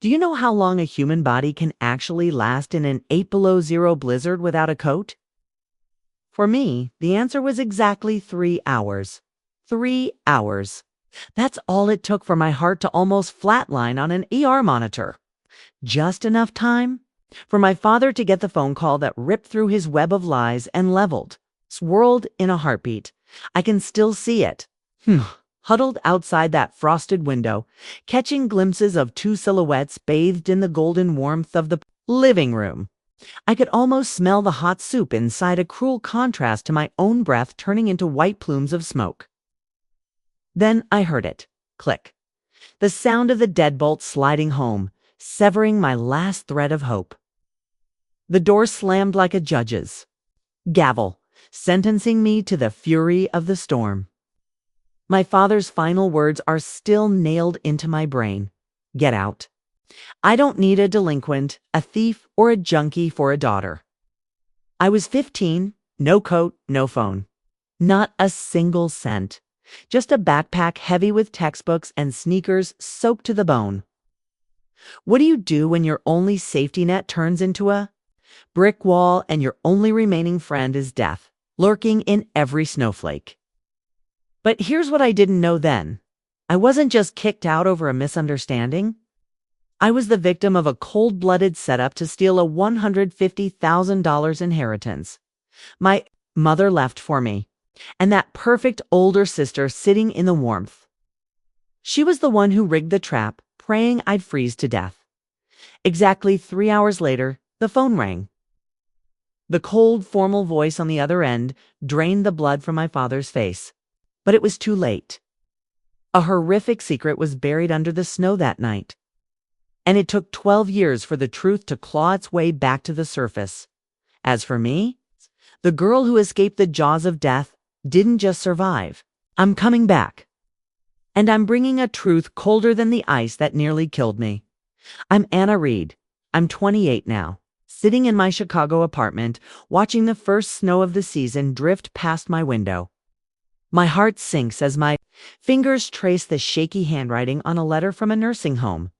Do you know how long a human body can actually last in an 8 below zero blizzard without a coat? For me, the answer was exactly 3 hours. 3 hours. That's all it took for my heart to almost flatline on an ER monitor. Just enough time for my father to get the phone call that ripped through his web of lies and leveled, swirled in a heartbeat. I can still see it. Huddled outside that frosted window, catching glimpses of two silhouettes bathed in the golden warmth of the living room. I could almost smell the hot soup inside, a cruel contrast to my own breath turning into white plumes of smoke. Then I heard it. Click. The sound of the deadbolt sliding home, severing my last thread of hope. The door slammed like a judge's. Gavel, sentencing me to the fury of the storm. My father's final words are still nailed into my brain. Get out. I don't need a delinquent, a thief, or a junkie for a daughter. I was 15, no coat, no phone. Not a single cent. Just a backpack heavy with textbooks and sneakers soaked to the bone. What do you do when your only safety net turns into a brick wall and your only remaining friend is death, lurking in every snowflake? But here's what I didn't know then. I wasn't just kicked out over a misunderstanding. I was the victim of a cold-blooded setup to steal a $150,000 inheritance. My mother left for me, and that perfect older sister sitting in the warmth. She was the one who rigged the trap, praying I'd freeze to death. Exactly 3 hours later, the phone rang. The cold, formal voice on the other end drained the blood from my father's face. But it was too late. A horrific secret was buried under the snow that night. And it took 12 years for the truth to claw its way back to the surface. As for me, the girl who escaped the jaws of death didn't just survive. I'm coming back. And I'm bringing a truth colder than the ice that nearly killed me. I'm Anna Reed. I'm 28 now, sitting in my Chicago apartment, watching the first snow of the season drift past my window. My heart sinks as my fingers trace the shaky handwriting on a letter from a nursing home.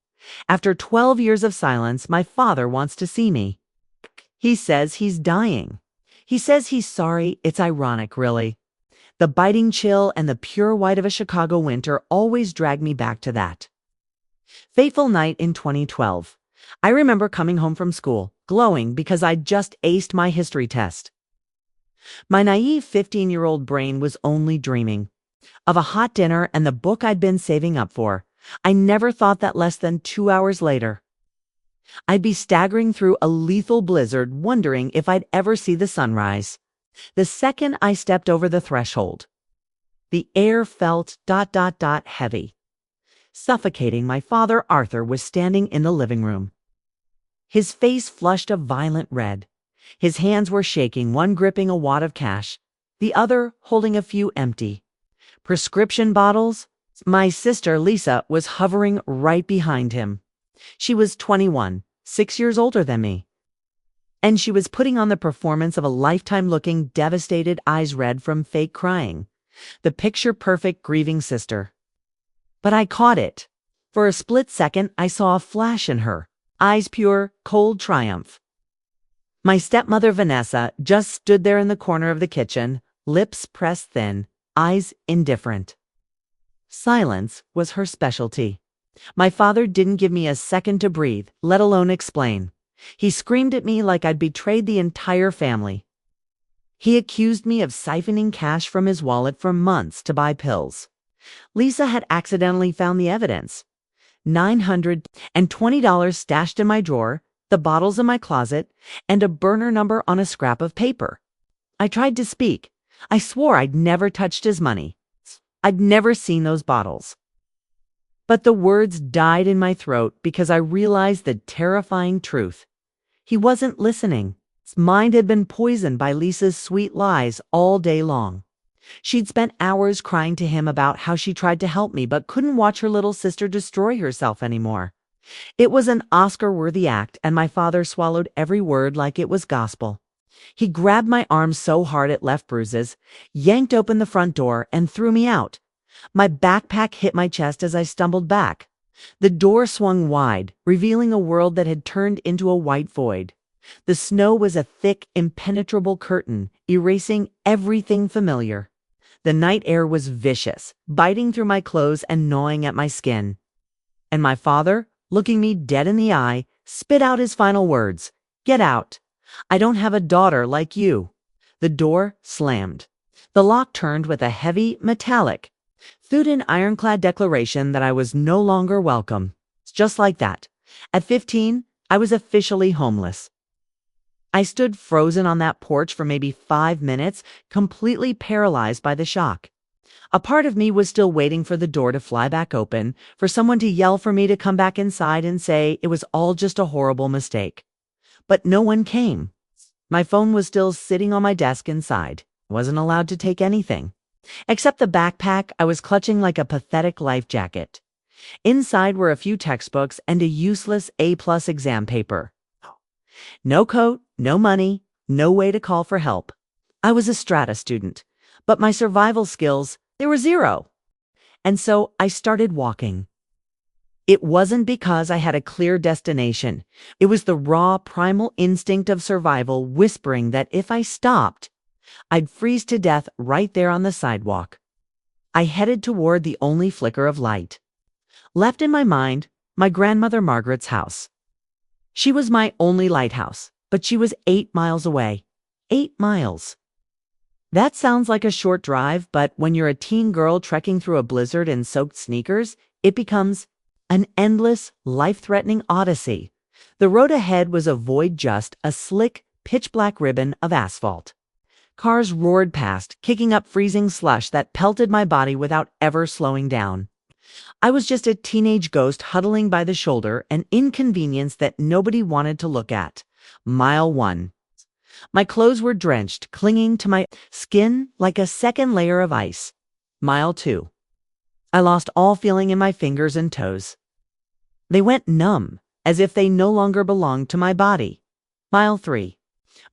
After 12 years of silence, my father wants to see me. He says he's dying. He says he's sorry. It's ironic, really. The biting chill and the pure white of a Chicago winter always drag me back to that fateful night in 2012. I remember coming home from school, glowing because I'd just aced my history test. My naive 15-year-old brain was only dreaming of a hot dinner and the book I'd been saving up for. I never thought that less than 2 hours later, I'd be staggering through a lethal blizzard, wondering if I'd ever see the sunrise. The second I stepped over the threshold, the air felt ... heavy. Suffocating. My father, Arthur, was standing in the living room. His face flushed a violent red. His hands were shaking, one gripping a wad of cash, the other holding a few empty prescription bottles. My sister, Lisa, was hovering right behind him. She was 21, 6 years older than me. And she was putting on the performance of a lifetime, looking devastated, eyes red from fake crying. The picture-perfect grieving sister. But I caught it. For a split second, I saw a flash in her, eyes pure, cold triumph. My stepmother, Vanessa, just stood there in the corner of the kitchen, lips pressed thin, eyes indifferent. Silence was her specialty. My father didn't give me a second to breathe, let alone explain. He screamed at me like I'd betrayed the entire family. He accused me of siphoning cash from his wallet for months to buy pills. Lisa had accidentally found the evidence. $920 stashed in my drawer, the bottles in my closet, and a burner number on a scrap of paper. I tried to speak. I swore I'd never touched his money. I'd never seen those bottles. But the words died in my throat because I realized the terrifying truth. He wasn't listening. His mind had been poisoned by Lisa's sweet lies all day long. She'd spent hours crying to him about how she tried to help me but couldn't watch her little sister destroy herself anymore. It was an Oscar-worthy act, and my father swallowed every word like it was gospel. He grabbed my arm so hard it left bruises, yanked open the front door, and threw me out. My backpack hit my chest as I stumbled back. The door swung wide, revealing a world that had turned into a white void. The snow was a thick, impenetrable curtain, erasing everything familiar. The night air was vicious, biting through my clothes and gnawing at my skin. And my father, looking me dead in the eye, spit out his final words. "Get out. I don't have a daughter like you." The door slammed. The lock turned with a heavy, metallic, Thudan ironclad declaration that I was no longer welcome. Just like that. At 15, I was officially homeless. I stood frozen on that porch for maybe 5 minutes, completely paralyzed by the shock. A part of me was still waiting for the door to fly back open, for someone to yell for me to come back inside and say it was all just a horrible mistake. But no one came. My phone was still sitting on my desk inside. I wasn't allowed to take anything, except the backpack I was clutching like a pathetic life jacket. Inside were a few textbooks and a useless A+ exam paper. No coat, no money, no way to call for help. I was a strata student, but my survival skills, they were zero. And so I started walking. It wasn't because I had a clear destination. It was the raw, primal instinct of survival whispering that if I stopped, I'd freeze to death right there on the sidewalk. I headed toward the only flicker of light. Left in my mind, my grandmother Margaret's house. She was my only lighthouse, but she was 8 miles away. 8 miles. That sounds like a short drive, but when you're a teen girl trekking through a blizzard in soaked sneakers, it becomes an endless, life-threatening odyssey. The road ahead was a void, just a slick, pitch-black ribbon of asphalt. Cars roared past, kicking up freezing slush that pelted my body without ever slowing down. I was just a teenage ghost huddling by the shoulder, an inconvenience that nobody wanted to look at. Mile 1. My clothes were drenched, clinging to my skin like a second layer of ice. Mile 2. I lost all feeling in my fingers and toes. They went numb, as if they no longer belonged to my body. Mile 3.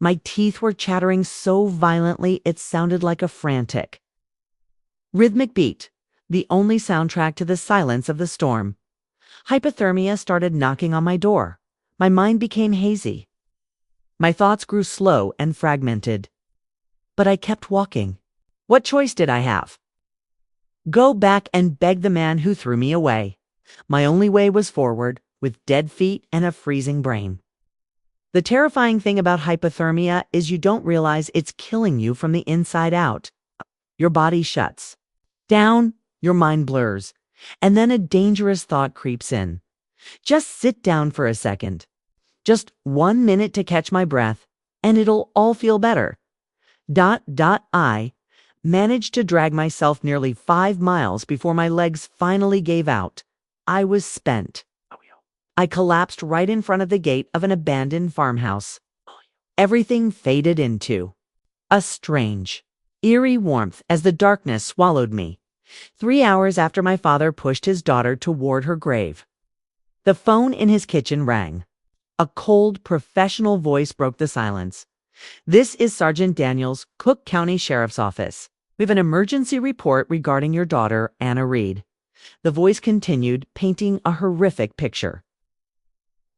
My teeth were chattering so violently it sounded like a frantic, rhythmic beat, the only soundtrack to the silence of the storm. Hypothermia started knocking on my door. My mind became hazy. My thoughts grew slow and fragmented. But I kept walking. What choice did I have? Go back and beg the man who threw me away. My only way was forward, with dead feet and a freezing brain. The terrifying thing about hypothermia is you don't realize it's killing you from the inside out. Your body shuts down, your mind blurs, and then a dangerous thought creeps in. Just sit down for a second. Just 1 minute to catch my breath, and it'll all feel better. I managed to drag myself nearly 5 miles before my legs finally gave out. I was spent. I collapsed right in front of the gate of an abandoned farmhouse. Everything faded into a strange, eerie warmth as the darkness swallowed me. 3 hours after my father pushed his daughter toward her grave, the phone in his kitchen rang. A cold, professional voice broke the silence. "This is Sergeant Daniels, Cook County Sheriff's Office. We have an emergency report regarding your daughter, Anna Reed." The voice continued, painting a horrific picture.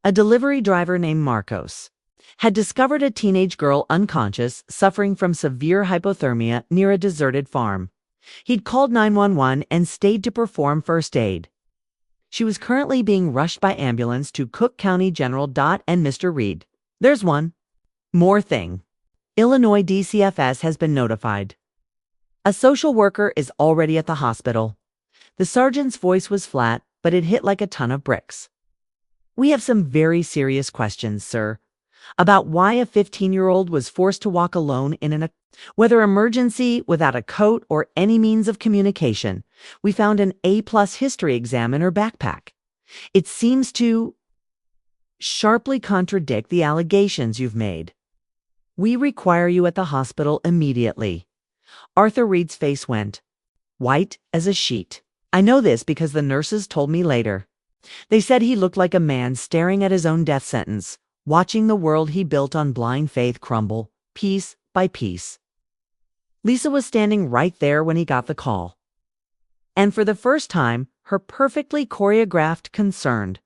A delivery driver named Marcos had discovered a teenage girl unconscious, suffering from severe hypothermia near a deserted farm. He'd called 911 and stayed to perform first aid. She was currently being rushed by ambulance to Cook County General. And Mr. Reed. There's one more thing. Illinois DCFS has been notified. A social worker is already at the hospital. The sergeant's voice was flat, but it hit like a ton of bricks. "We have some very serious questions, sir, about why a 15-year-old was forced to walk alone in whether emergency, without a coat, or any means of communication. We found an A+ history exam in her backpack. It seems to sharply contradict the allegations you've made. We require you at the hospital immediately." Arthur Reed's face went white as a sheet. I know this because the nurses told me later. They said he looked like a man staring at his own death sentence, watching the world he built on blind faith crumble, piece by piece. Lisa was standing right there when he got the call. And for the first time, her perfectly choreographed concerned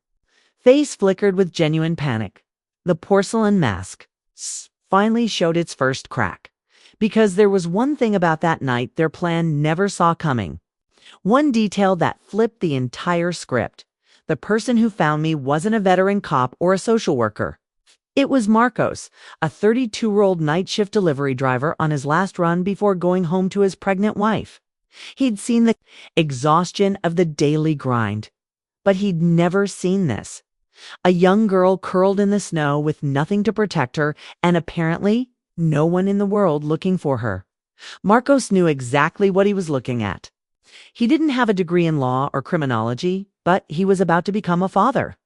face flickered with genuine panic. The porcelain mask finally showed its first crack. Because there was one thing about that night their plan never saw coming. One detail that flipped the entire script. The person who found me wasn't a veteran cop or a social worker. It was Marcos, a 32-year-old night shift delivery driver on his last run before going home to his pregnant wife. He'd seen the exhaustion of the daily grind, but he'd never seen this. A young girl curled in the snow with nothing to protect her and apparently no one in the world looking for her. Marcos knew exactly what he was looking at. He didn't have a degree in law or criminology, but he was about to become a father.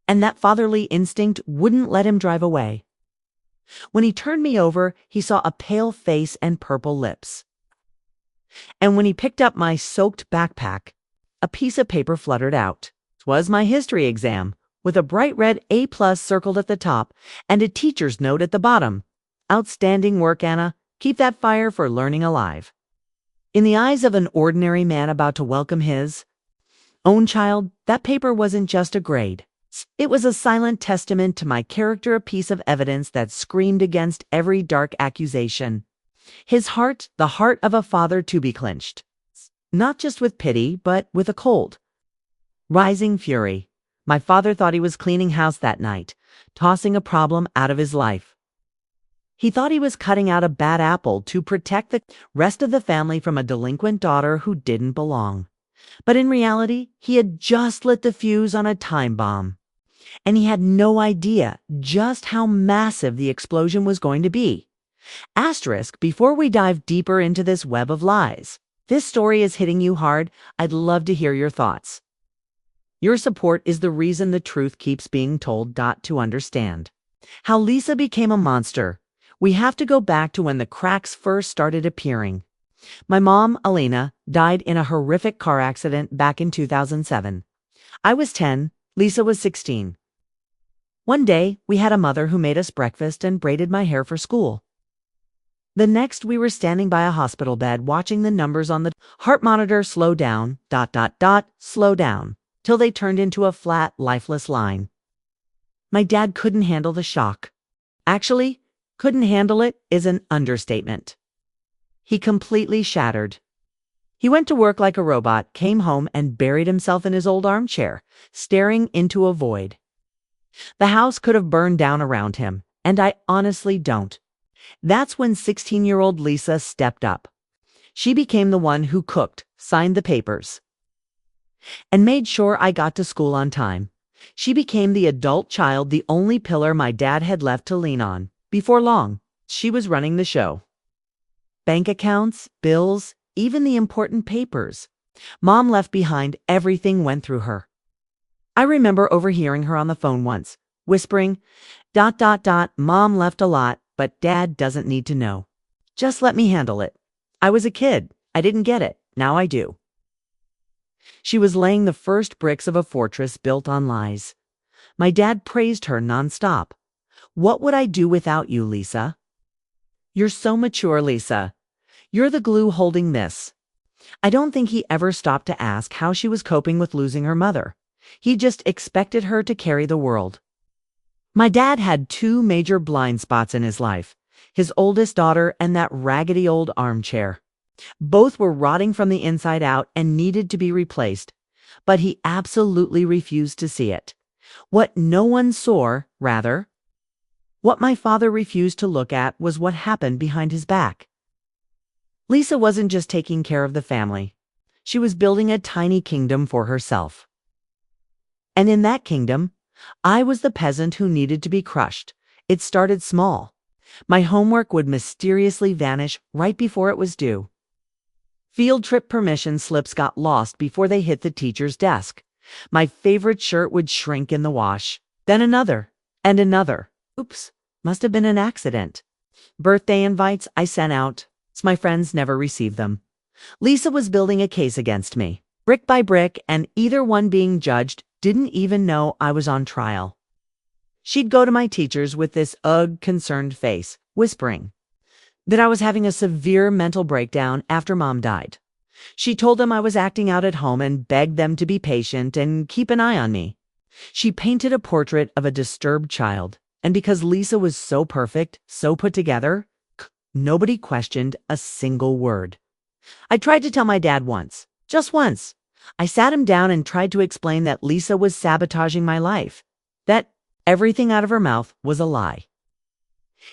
And that fatherly instinct wouldn't let him drive away. When he turned me over, he saw a pale face and purple lips. And when he picked up my soaked backpack, a piece of paper fluttered out. It was my history exam, with a bright red A+ circled at the top and a teacher's note at the bottom. Outstanding work, Anna. Keep that fire for learning alive. In the eyes of an ordinary man about to welcome his own child, that paper wasn't just a grade. It was a silent testament to my character, a piece of evidence that screamed against every dark accusation. His heart, the heart of a father to be clinched. Not just with pity, but with a cold, rising fury. My father thought he was cleaning house that night, tossing a problem out of his life. He thought he was cutting out a bad apple to protect the rest of the family from a delinquent daughter who didn't belong. But in reality, he had just lit the fuse on a time bomb. And he had no idea just how massive the explosion was going to be. Asterisk, before we dive deeper into this web of lies, this story is hitting you hard. I'd love to hear your thoughts. Your support is the reason the truth keeps being told. To understand how Lisa became a monster, we have to go back to when the cracks first started appearing. My mom, Elena, died in a horrific car accident back in 2007. I was 10, Lisa was 16. One day, we had a mother who made us breakfast and braided my hair for school. The next, we were standing by a hospital bed watching the numbers on the heart monitor slow down, slow down, till they turned into a flat, lifeless line. My dad couldn't handle the shock. Actually, couldn't handle it is an understatement. He completely shattered. He went to work like a robot, came home and buried himself in his old armchair, staring into a void. The house could have burned down around him, and I honestly don't. That's when 16-year-old Lisa stepped up. She became the one who cooked, signed the papers, and made sure I got to school on time. She became the adult child, the only pillar my dad had left to lean on. Before long, she was running the show. Bank accounts, bills, even the important papers Mom left behind, everything went through her. I remember overhearing her on the phone once, whispering, ... Mom left a lot, but Dad doesn't need to know. Just let me handle it. I was a kid. I didn't get it. Now I do. She was laying the first bricks of a fortress built on lies. My dad praised her nonstop. What would I do without you, Lisa? You're so mature, Lisa. You're the glue holding this. I don't think he ever stopped to ask how she was coping with losing her mother. He just expected her to carry the world. My dad had two major blind spots in his life, his oldest daughter and that raggedy old armchair. Both were rotting from the inside out and needed to be replaced, but he absolutely refused to see it. What no one saw, rather, what my father refused to look at was what happened behind his back. Lisa wasn't just taking care of the family. She was building a tiny kingdom for herself. And in that kingdom, I was the peasant who needed to be crushed. It started small. My homework would mysteriously vanish right before it was due. Field trip permission slips got lost before they hit the teacher's desk. My favorite shirt would shrink in the wash. Then another, and another. Oops, must have been an accident. Birthday invites I sent out. My friends never received them. Lisa was building a case against me, brick by brick, and either one being judged didn't even know I was on trial. She'd go to my teachers with this concerned face, whispering that I was having a severe mental breakdown after Mom died. She told them I was acting out at home and begged them to be patient and keep an eye on me. She painted a portrait of a disturbed child, and because Lisa was so perfect, so put together, nobody questioned a single word. I tried to tell my dad once, just once. I sat him down and tried to explain that Lisa was sabotaging my life, that everything out of her mouth was a lie.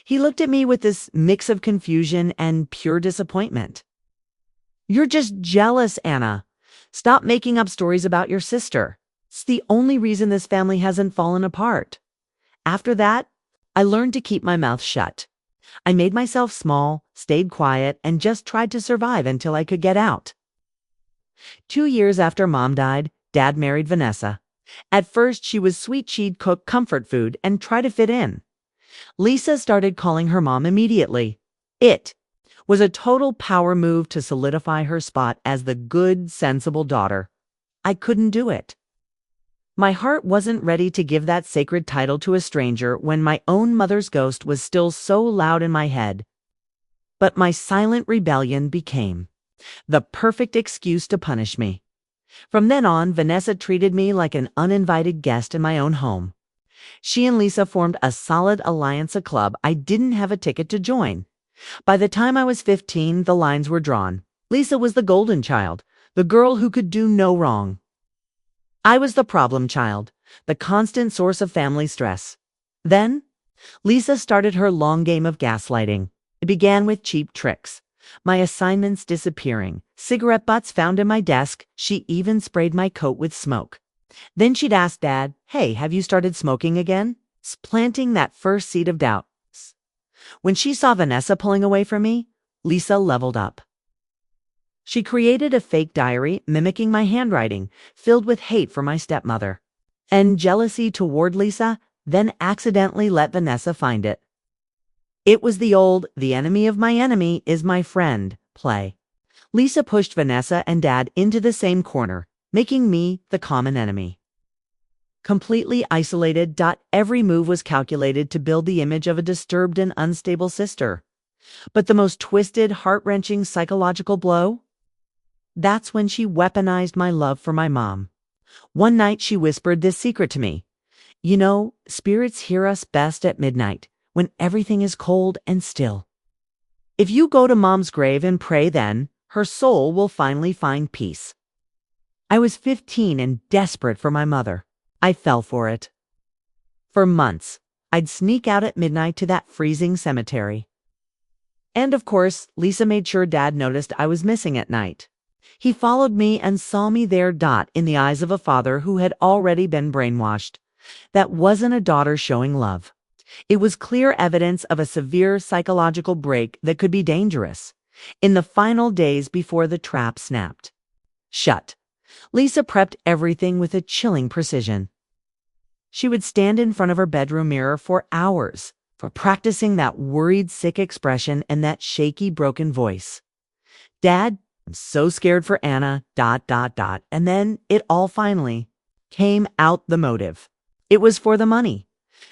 He looked at me with this mix of confusion and pure disappointment. "You're just jealous, Anna. Stop making up stories about your sister. It's the only reason this family hasn't fallen apart." After that, I learned to keep my mouth shut. I made myself small, stayed quiet, and just tried to survive until I could get out. 2 years after Mom died, Dad married Vanessa. At first, she was sweet. She'd cook comfort food and try to fit in. Lisa started calling her mom immediately. It was a total power move to solidify her spot as the good, sensible daughter. I couldn't do it. My heart wasn't ready to give that sacred title to a stranger when my own mother's ghost was still so loud in my head. But my silent rebellion became the perfect excuse to punish me. From then on, Vanessa treated me like an uninvited guest in my own home. She and Lisa formed a solid alliance, a club I didn't have a ticket to join. By the time I was 15, the lines were drawn. Lisa was the golden child, the girl who could do no wrong. I was the problem child, the constant source of family stress. Then, Lisa started her long game of gaslighting. It began with cheap tricks. My assignments disappearing, cigarette butts found in my desk. She even sprayed my coat with smoke. Then she'd ask Dad, "Hey, have you started smoking again?" Planting that first seed of doubt. When she saw Vanessa pulling away from me, Lisa leveled up. She created a fake diary mimicking my handwriting, filled with hate for my stepmother and jealousy toward Lisa, then accidentally let Vanessa find it. It was the old, "the enemy of my enemy is my friend" play. Lisa pushed Vanessa and Dad into the same corner, making me the common enemy. Completely isolated, every move was calculated to build the image of a disturbed and unstable sister. But the most twisted, heart-wrenching psychological blow? That's when she weaponized my love for my mom. One night she whispered this secret to me. "You know, spirits hear us best at midnight, when everything is cold and still. If you go to Mom's grave and pray then, her soul will finally find peace." I was 15 and desperate for my mother. I fell for it. For months, I'd sneak out at midnight to that freezing cemetery. And of course, Lisa made sure Dad noticed I was missing at night. He followed me and saw me there, in the eyes of a father who had already been brainwashed. That wasn't a daughter showing love. It was clear evidence of a severe psychological break that could be dangerous. In the final days before the trap snapped shut, Lisa prepped everything with a chilling precision. She would stand in front of her bedroom mirror for hours, practicing that worried, sick expression and that shaky, broken voice. "Dad, I'm so scared for Anna, And then it all finally came out, the motive. It was for the money.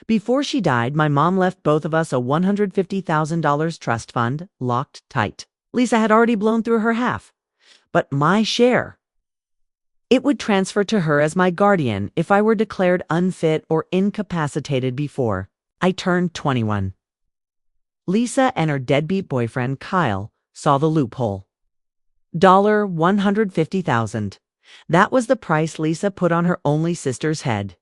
Before she died, my mom left both of us a $150,000 trust fund, locked tight. Lisa had already blown through her half. But my share, it would transfer to her as my guardian if I were declared unfit or incapacitated before I turned 21. Lisa and her deadbeat boyfriend, Kyle, saw the loophole. $150,000. That was the price Lisa put on her only sister's head.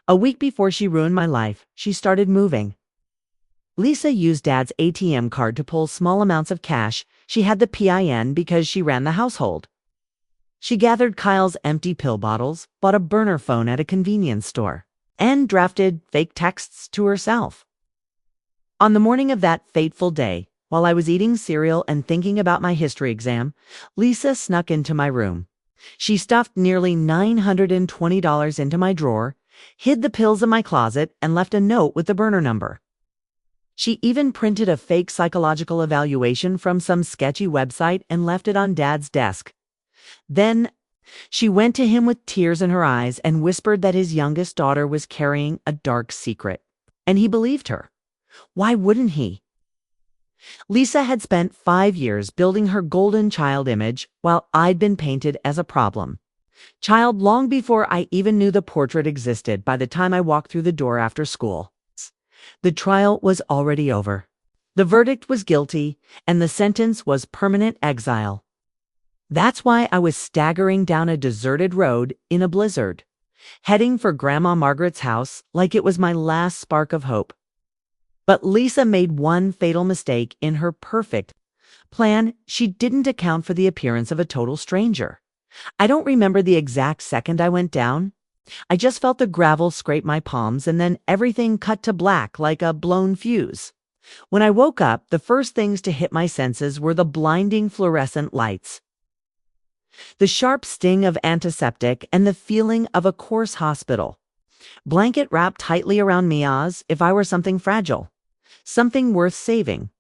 A week before she ruined my life, she started moving. Lisa used Dad's ATM card to pull small amounts of cash. She had the PIN because she ran the household. She gathered Kyle's empty pill bottles, bought a burner phone at a convenience store, and drafted fake texts to herself. On the morning of that fateful day, while I was eating cereal and thinking about my history exam, Lisa snuck into my room. She stuffed nearly $920 into my drawer, hid the pills in my closet, and left a note with the burner number. She even printed a fake psychological evaluation from some sketchy website and left it on Dad's desk. Then she went to him with tears in her eyes and whispered that his youngest daughter was carrying a dark secret. And he believed her. Why wouldn't he? Lisa had spent 5 years building her golden child image while I'd been painted as a problem child long before I even knew the portrait existed by the time I walked through the door after school. The trial was already over. The verdict was guilty, and the sentence was permanent exile. That's why I was staggering down a deserted road in a blizzard, heading for Grandma Margaret's house like it was my last spark of hope. But Lisa made one fatal mistake in her perfect plan. She didn't account for the appearance of a total stranger. I don't remember the exact second I went down. I just felt the gravel scrape my palms and then everything cut to black like a blown fuse. When I woke up, the first things to hit my senses were the blinding fluorescent lights, the sharp sting of antiseptic, and the feeling of a coarse hospital blanket wrapped tightly around me as if I were something fragile, something worth saving.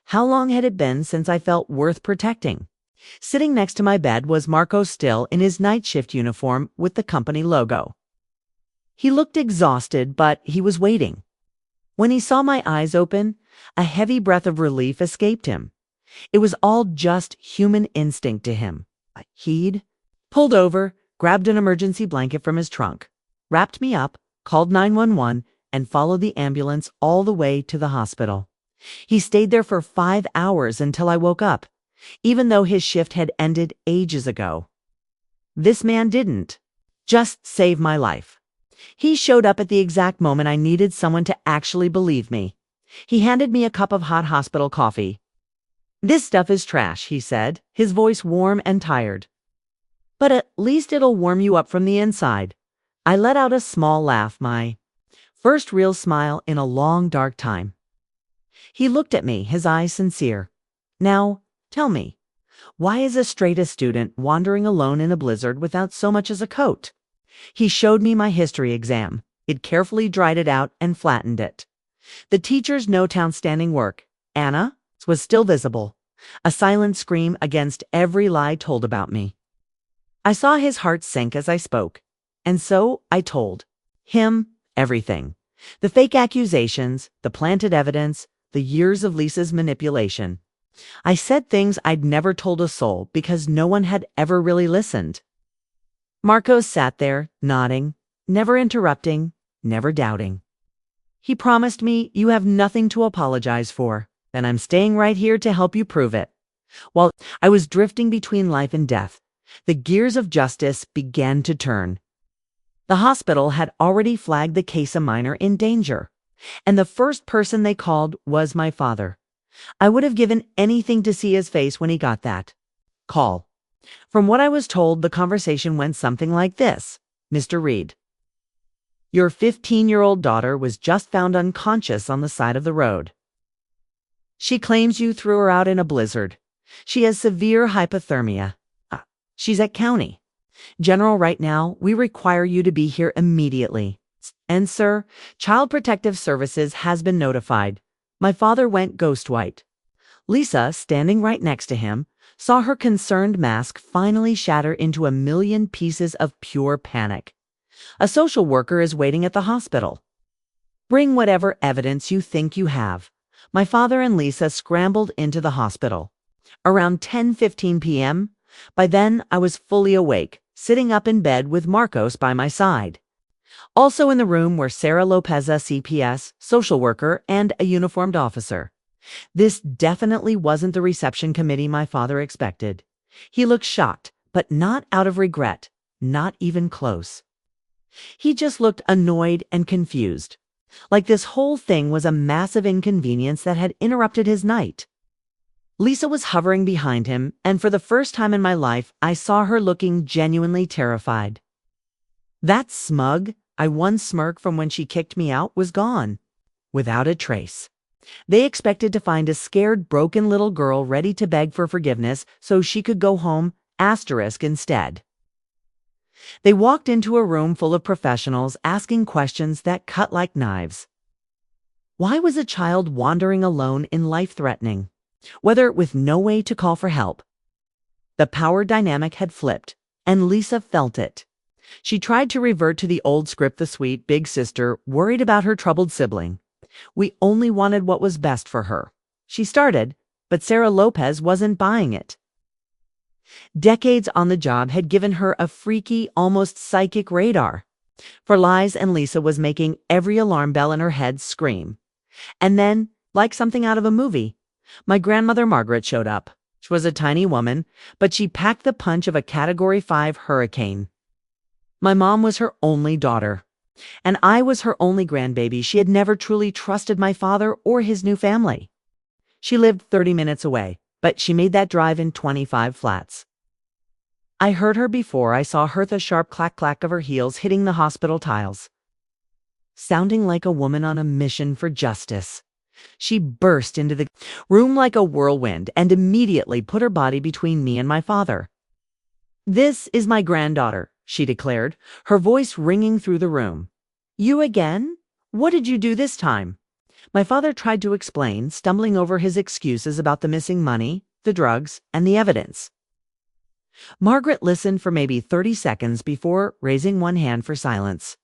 How long had it been since I felt worth protecting? Sitting next to my bed was Marco, still in his night shift uniform with the company logo. He looked exhausted, but he was waiting. When he saw my eyes open, a heavy breath of relief escaped him. It was all just human instinct to him. He'd pulled over, grabbed an emergency blanket from his trunk, wrapped me up, called 911, and followed the ambulance all the way to the hospital. He stayed there for 5 hours until I woke up, even though his shift had ended ages ago. This man didn't just save my life. He showed up at the exact moment I needed someone to actually believe me. He handed me a cup of hot hospital coffee. "This stuff is trash," he said, his voice warm and tired. "But at least it'll warm you up from the inside." I let out a small laugh, my first real smile in a long, dark time. He looked at me, his eyes sincere. "Now, tell me, why is a straight-A student wandering alone in a blizzard without so much as a coat?" He showed me my history exam. He'd carefully dried it out and flattened it. The teacher's no-town standing work, Anna, was still visible, a silent scream against every lie told about me. I saw his heart sink as I spoke, and so I told him everything. The fake accusations, the planted evidence, the years of Lisa's manipulation. I said things I'd never told a soul because no one had ever really listened. Marcos sat there, nodding, never interrupting, never doubting. He promised me, "You have nothing to apologize for, and I'm staying right here to help you prove it." While I was drifting between life and death, the gears of justice began to turn. The hospital had already flagged the case a minor in danger, and the first person they called was my father. I would have given anything to see his face when he got that call. From what I was told, the conversation went something like this: "Mr. Reed, your 15-year-old daughter was just found unconscious on the side of the road. She claims you threw her out in a blizzard. She has severe hypothermia. She's at county. General, right now, we require you to be here immediately. And sir, Child Protective Services has been notified." My father went ghost white. Lisa, standing right next to him, saw her concerned mask finally shatter into a million pieces of pure panic. "A social worker is waiting at the hospital. Bring whatever evidence you think you have." My father and Lisa scrambled into the hospital. Around 10:15 p.m., by then I was fully awake, sitting up in bed with Marcos by my side. Also in the room were Sarah Lopeza, CPS, social worker, and a uniformed officer. This definitely wasn't the reception committee my father expected. He looked shocked, but not out of regret, not even close. He just looked annoyed and confused, like this whole thing was a massive inconvenience that had interrupted his night. Lisa was hovering behind him, and for the first time in my life, I saw her looking genuinely terrified. That smug, I once smirk from when she kicked me out was gone, without a trace. They expected to find a scared, broken little girl ready to beg for forgiveness so she could go home, instead. They walked into a room full of professionals asking questions that cut like knives. Why was a child wandering alone in life-threatening, whether with no way to call for help? The power dynamic had flipped, and Lisa felt it. She tried to revert to the old script, the sweet big sister worried about her troubled sibling. We only wanted what was best for her, she started, but Sarah Lopez wasn't buying it. Decades on the job had given her a freaky, almost psychic radar. For lies, and Lisa was making every alarm bell in her head scream. And then, like something out of a movie, my grandmother Margaret showed up. She was a tiny woman, but she packed the punch of a Category 5 hurricane. My mom was her only daughter, and I was her only grandbaby. She had never truly trusted my father or his new family. She lived 30 minutes away, but she made that drive in 25 flats. I heard her before I saw Hertha's sharp clack-clack of her heels hitting the hospital tiles. Sounding like a woman on a mission for justice, she burst into the room like a whirlwind and immediately put her body between me and my father. "This is my granddaughter," she declared, her voice ringing through the room. "You again? What did you do this time?" My father tried to explain, stumbling over his excuses about the missing money, the drugs, and the evidence. Margaret listened for maybe 30 seconds before raising one hand for silence.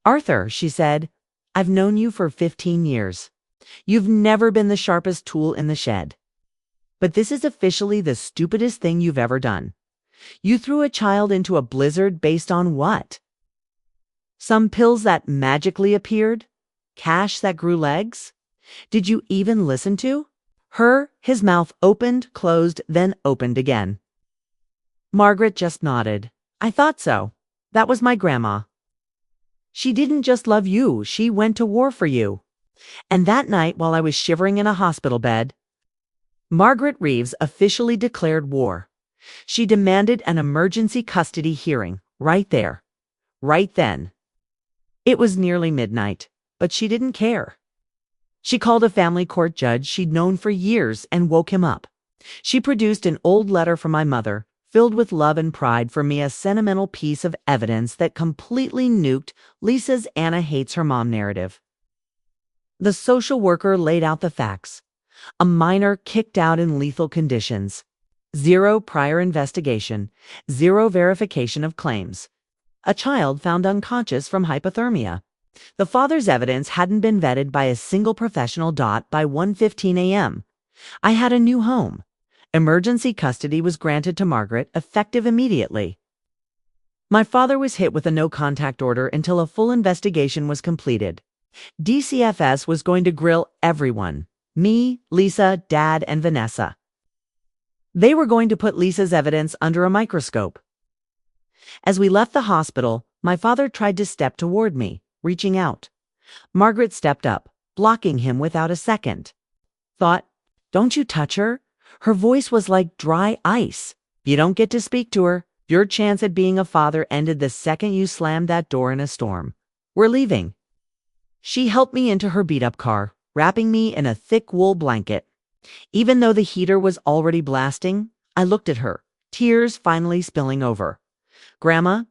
"Arthur," she said, "I've known you for 15 years. You've never been the sharpest tool in the shed. But this is officially the stupidest thing you've ever done. You threw a child into a blizzard based on what? Some pills that magically appeared? Cash that grew legs? Did you even listen to her?" His mouth opened, closed, then opened again. Margaret just nodded. "I thought so. That was my grandma. She didn't just love you, she went to war for you. And that night, while I was shivering in a hospital bed, Margaret Reeves officially declared war. She demanded an emergency custody hearing, right there, right then. It was nearly midnight, but she didn't care. She called a family court judge she'd known for years and woke him up. She produced an old letter from my mother, filled with love and pride for me, a sentimental piece of evidence that completely nuked Lisa's "Anna hates her mom" narrative. The social worker laid out the facts. A minor kicked out in lethal conditions. 0 prior investigation. 0 verification of claims. A child found unconscious from hypothermia. The father's evidence hadn't been vetted by a single professional. By 1:15 a.m., I had a new home. Emergency custody was granted to Margaret, effective immediately. My father was hit with a no-contact order until a full investigation was completed. DCFS was going to grill everyone. Me, Lisa, Dad, and Vanessa. They were going to put Lisa's evidence under a microscope. As we left the hospital, my father tried to step toward me, reaching out. Margaret stepped up, blocking him without a second. Thought, "Don't you touch her." Her voice was like dry ice. "You don't get to speak to her. Your chance at being a father ended the second you slammed that door in a storm. We're leaving." She helped me into her beat-up car, wrapping me in a thick wool blanket. Even though the heater was already blasting, I looked at her, tears finally spilling over. "Grandma, ...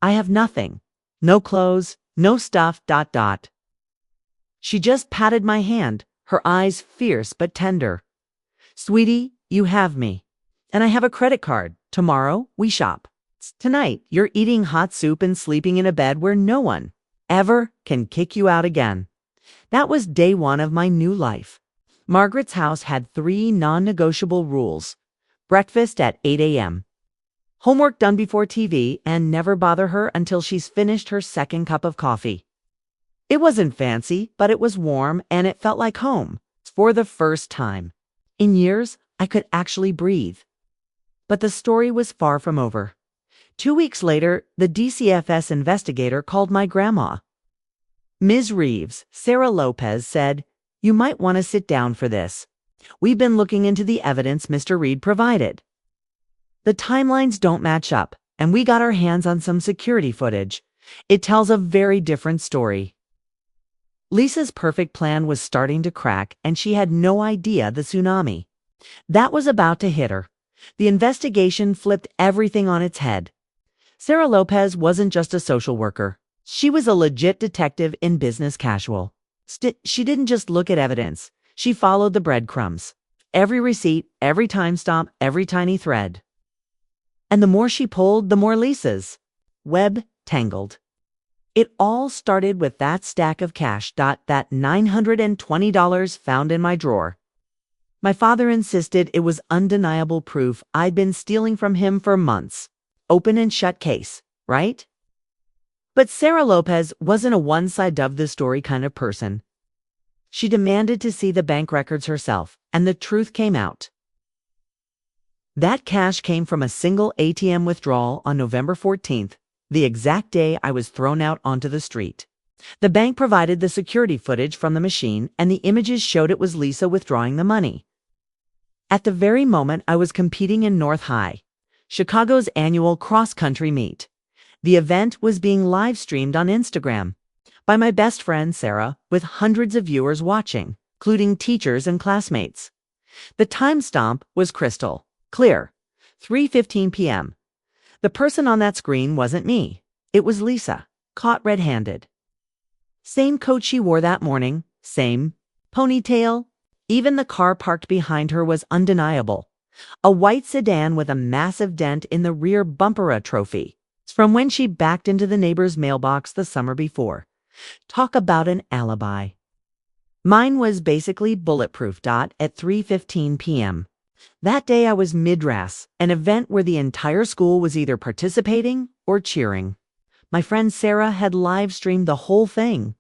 I have nothing. No clothes, no stuff, ... She just patted my hand, her eyes fierce but tender. "Sweetie, you have me. And I have a credit card. Tomorrow, we shop. Tonight, you're eating hot soup and sleeping in a bed where no one ever can kick you out again." That was day one of my new life. Margaret's house had 3 non-negotiable rules. Breakfast at 8 a.m. Homework done before TV, and never bother her until she's finished her second cup of coffee. It wasn't fancy, but it was warm, and it felt like home. For the first time in years, I could actually breathe. But the story was far from over. 2 weeks later, the DCFS investigator called my grandma. "Ms. Reeves," Sarah Lopez said, "you might want to sit down for this. We've been looking into the evidence Mr. Reed provided. The timelines don't match up, and we got our hands on some security footage. It tells a very different story." Lisa's perfect plan was starting to crack, and she had no idea the tsunami that was about to hit her. The investigation flipped everything on its head. Sarah Lopez wasn't just a social worker. She was a legit detective in business casual. She didn't just look at evidence. She followed the breadcrumbs. Every receipt, every timestamp, every tiny thread. And the more she pulled, the more Lisa's web tangled. It all started with that stack of cash. That $920 found in my drawer. My father insisted it was undeniable proof I'd been stealing from him for months. Open and shut case, right? But Sarah Lopez wasn't a one-side-of-the-story kind of person. She demanded to see the bank records herself, and the truth came out. That cash came from a single ATM withdrawal on November 14th, the exact day I was thrown out onto the street. The bank provided the security footage from the machine, and the images showed it was Lisa withdrawing the money. At the very moment I was competing in North High, Chicago's annual cross-country meet. The event was being live-streamed on Instagram by my best friend Sarah, with hundreds of viewers watching, including teachers and classmates. The timestamp was crystal clear, 3:15 p.m. The person on that screen wasn't me. It was Lisa, caught red-handed. Same coat she wore that morning, same ponytail. Even the car parked behind her was undeniable. A white sedan with a massive dent in the rear bumper, a trophy from when she backed into the neighbor's mailbox the summer before. Talk about an alibi. Mine was basically bulletproof. At 3:15 p.m. That day I was mid-RAS, an event where the entire school was either participating or cheering. My friend Sarah had live-streamed the whole thing.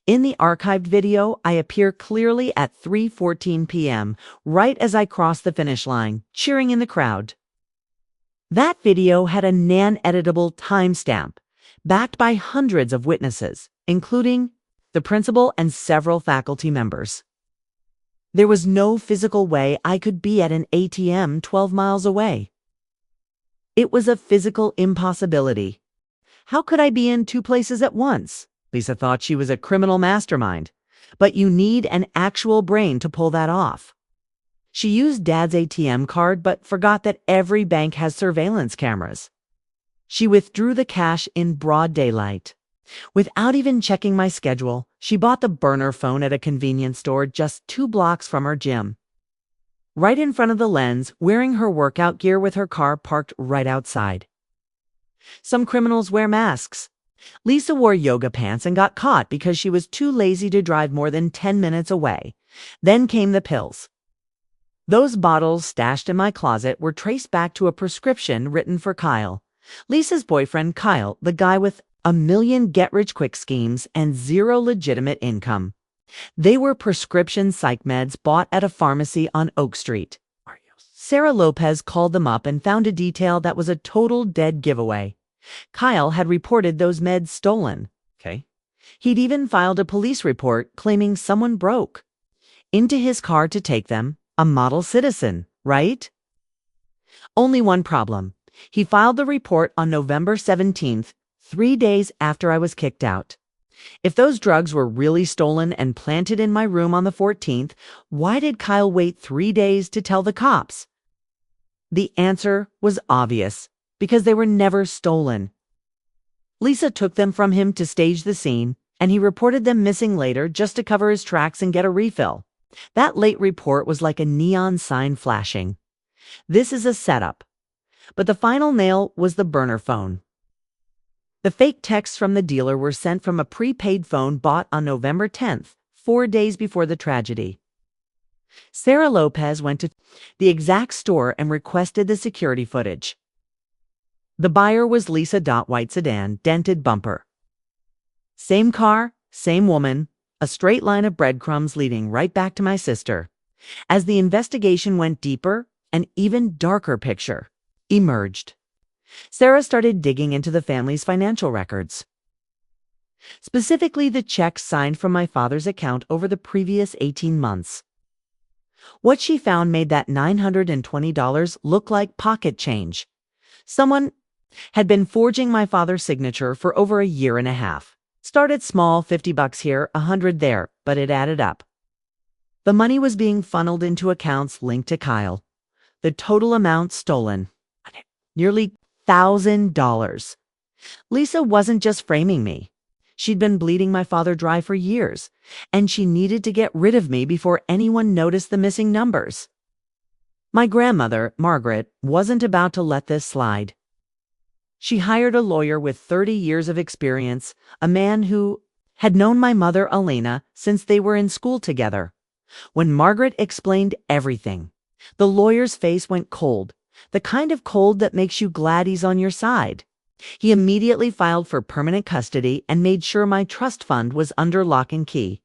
In the archived video, I appear clearly at 3:14 p.m., right as I crossed the finish line, cheering in the crowd. That video had a non-editable timestamp, backed by hundreds of witnesses, including the principal and several faculty members. There was no physical way I could be at an ATM 12 miles away. It was a physical impossibility. How could I be in two places at once? Lisa thought she was a criminal mastermind, but you need an actual brain to pull that off. She used Dad's ATM card but forgot that every bank has surveillance cameras. She withdrew the cash in broad daylight. Without even checking my schedule, she bought the burner phone at a convenience store just 2 blocks from her gym. Right in front of the lens, wearing her workout gear with her car parked right outside. Some criminals wear masks. Lisa wore yoga pants and got caught because she was too lazy to drive more than 10 minutes away. Then came the pills. Those bottles stashed in my closet were traced back to a prescription written for Kyle, Lisa's boyfriend. Kyle, the guy with a million get-rich-quick schemes and zero legitimate income. They were prescription psych meds bought at a pharmacy on Oak Street. Sarah Lopez called them up and found a detail that was a total dead giveaway. Kyle had reported those meds stolen. He'd even filed a police report claiming someone broke into his car to take them, a model citizen, right? Only one problem. He filed the report on November 17th, 3 days after I was kicked out. If those drugs were really stolen and planted in my room on the 14th, why did Kyle wait 3 days to tell the cops? The answer was obvious, because they were never stolen. Lisa took them from him to stage the scene, and he reported them missing later just to cover his tracks and get a refill. That late report was like a neon sign flashing. This is a setup. But the final nail was the burner phone. The fake texts from the dealer were sent from a prepaid phone bought on November 10th, 4 days before the tragedy. Sarah Lopez went to the exact store and requested the security footage. The buyer was Lisa. White sedan, dented bumper. Same car, same woman, a straight line of breadcrumbs leading right back to my sister. As the investigation went deeper, an even darker picture emerged. Sarah started digging into the family's financial records. Specifically, the checks signed from my father's account over the previous 18 months. What she found made that $920 look like pocket change. Someone had been forging my father's signature for over a year and a half. Started small, $50 here, $100 there, but it added up. The money was being funneled into accounts linked to Kyle. The total amount stolen, nearly $1,000. Lisa wasn't just framing me. She'd been bleeding my father dry for years, and she needed to get rid of me before anyone noticed the missing numbers. My grandmother, Margaret, wasn't about to let this slide. She hired a lawyer with 30 years of experience, a man who had known my mother, Elena, since they were in school together. When Margaret explained everything, the lawyer's face went cold, the kind of cold that makes you glad he's on your side. He immediately filed for permanent custody and made sure my trust fund was under lock and key.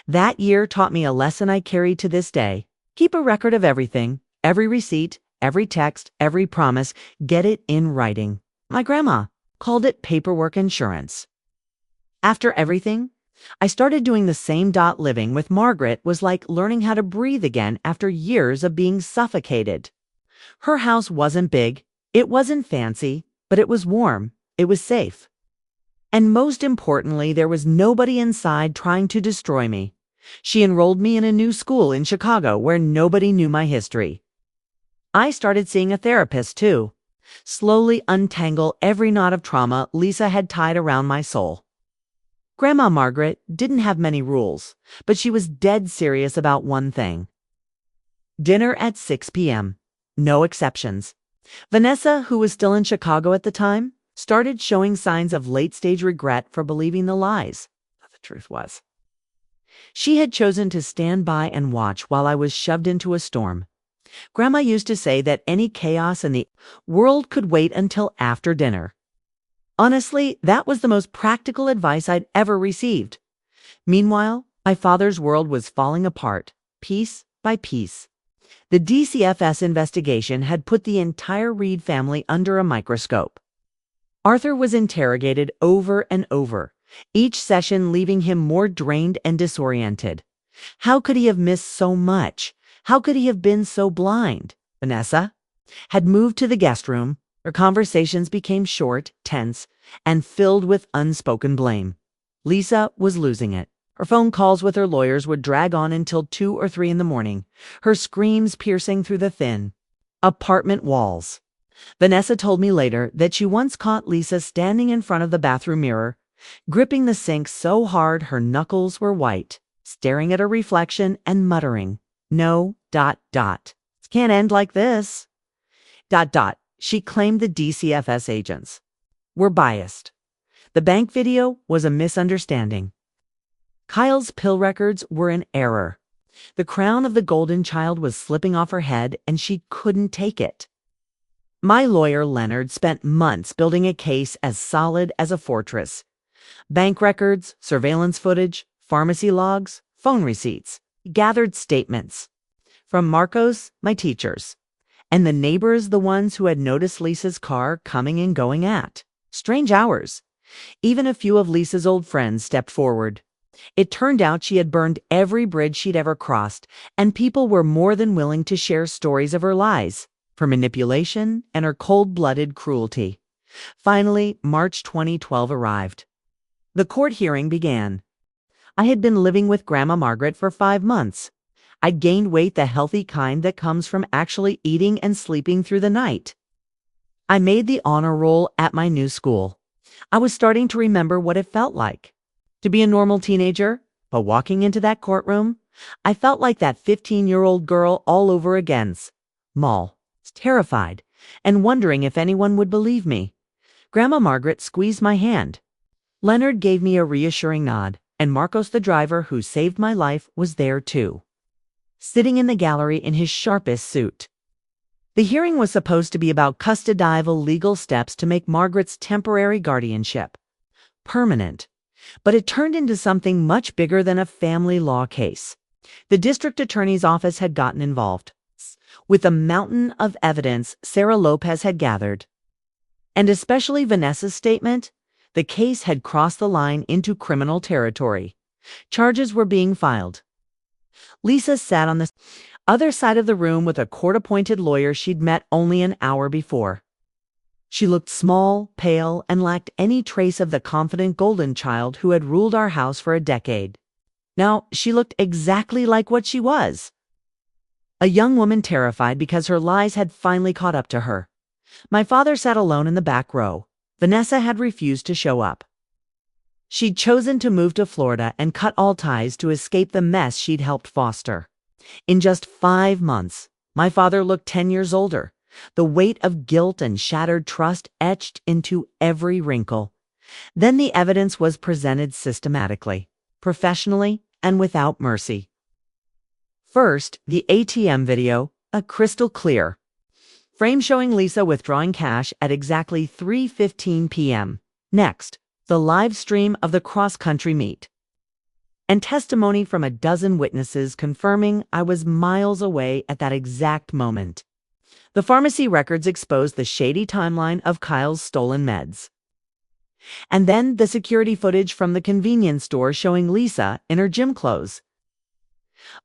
That year taught me a lesson I carry to this day. Keep a record of everything, every receipt, every text, every promise. Get it in writing. My grandma called it paperwork insurance. After everything, I started doing the same. Living with Margaret was like learning how to breathe again after years of being suffocated. Her house wasn't big, it wasn't fancy, but it was warm, it was safe. And most importantly, there was nobody inside trying to destroy me. She enrolled me in a new school in Chicago where nobody knew my history. I started seeing a therapist too. Slowly untangle every knot of trauma Lisa had tied around my soul. Grandma Margaret didn't have many rules, but she was dead serious about one thing. Dinner at 6 p.m. No exceptions. Vanessa, who was still in Chicago at the time, started showing signs of late-stage regret for believing the lies. The truth was, she had chosen to stand by and watch while I was shoved into a storm. Grandma used to say that any chaos in the world could wait until after dinner. Honestly, that was the most practical advice I'd ever received. Meanwhile, my father's world was falling apart, piece by piece. The DCFS investigation had put the entire Reed family under a microscope. Arthur was interrogated over and over, each session leaving him more drained and disoriented. How could he have missed so much? How could he have been so blind? Vanessa had moved to the guest room. Her conversations became short, tense, and filled with unspoken blame. Lisa was losing it. Her phone calls with her lawyers would drag on until 2 or 3 in the morning, her screams piercing through the thin apartment walls. Vanessa told me later that she once caught Lisa standing in front of the bathroom mirror, gripping the sink so hard her knuckles were white, staring at her reflection and muttering, "No, ... It can't end like this. ... She claimed the DCFS agents were biased. The bank video was a misunderstanding. Kyle's pill records were in error. The crown of the golden child was slipping off her head and she couldn't take it. My lawyer, Leonard, spent months building a case as solid as a fortress. Bank records, surveillance footage, pharmacy logs, phone receipts. He gathered statements from Marcos, my teachers, and the neighbors, the ones who had noticed Lisa's car coming and going at strange hours. Even a few of Lisa's old friends stepped forward. It turned out she had burned every bridge she'd ever crossed, and people were more than willing to share stories of her lies, her manipulation, and her cold-blooded cruelty. Finally, March 2012 arrived. The court hearing began. I had been living with Grandma Margaret for 5 months. I'd gained weight, the healthy kind that comes from actually eating and sleeping through the night. I made the honor roll at my new school. I was starting to remember what it felt like to be a normal teenager, but walking into that courtroom, I felt like that 15-year-old girl all over again. Terrified, and wondering if anyone would believe me. Grandma Margaret squeezed my hand. Leonard gave me a reassuring nod, and Marcos, the driver who saved my life, was there too, sitting in the gallery in his sharpest suit. The hearing was supposed to be about custodial legal steps to make Margaret's temporary guardianship permanent, but it turned into something much bigger than a family law case. The district attorney's office had gotten involved with the mountain of evidence Sarah Lopez had gathered, and especially Vanessa's statement. The case had crossed the line into criminal territory. Charges were being filed. Lisa sat on the other side of the room with a court-appointed lawyer she'd met only an hour before. She looked small, pale, and lacked any trace of the confident golden child who had ruled our house for a decade. Now, she looked exactly like what she was. A young woman terrified because her lies had finally caught up to her. My father sat alone in the back row. Vanessa had refused to show up. She'd chosen to move to Florida and cut all ties to escape the mess she'd helped foster. In just 5 months, my father looked 10 years older, the weight of guilt and shattered trust etched into every wrinkle. Then the evidence was presented systematically, professionally, and without mercy. First, the ATM video, a crystal clear frame showing Lisa withdrawing cash at exactly 3:15 p.m. Next, the live stream of the cross-country meet, and testimony from a dozen witnesses confirming I was miles away at that exact moment. The pharmacy records exposed the shady timeline of Kyle's stolen meds. And then the security footage from the convenience store showing Lisa in her gym clothes,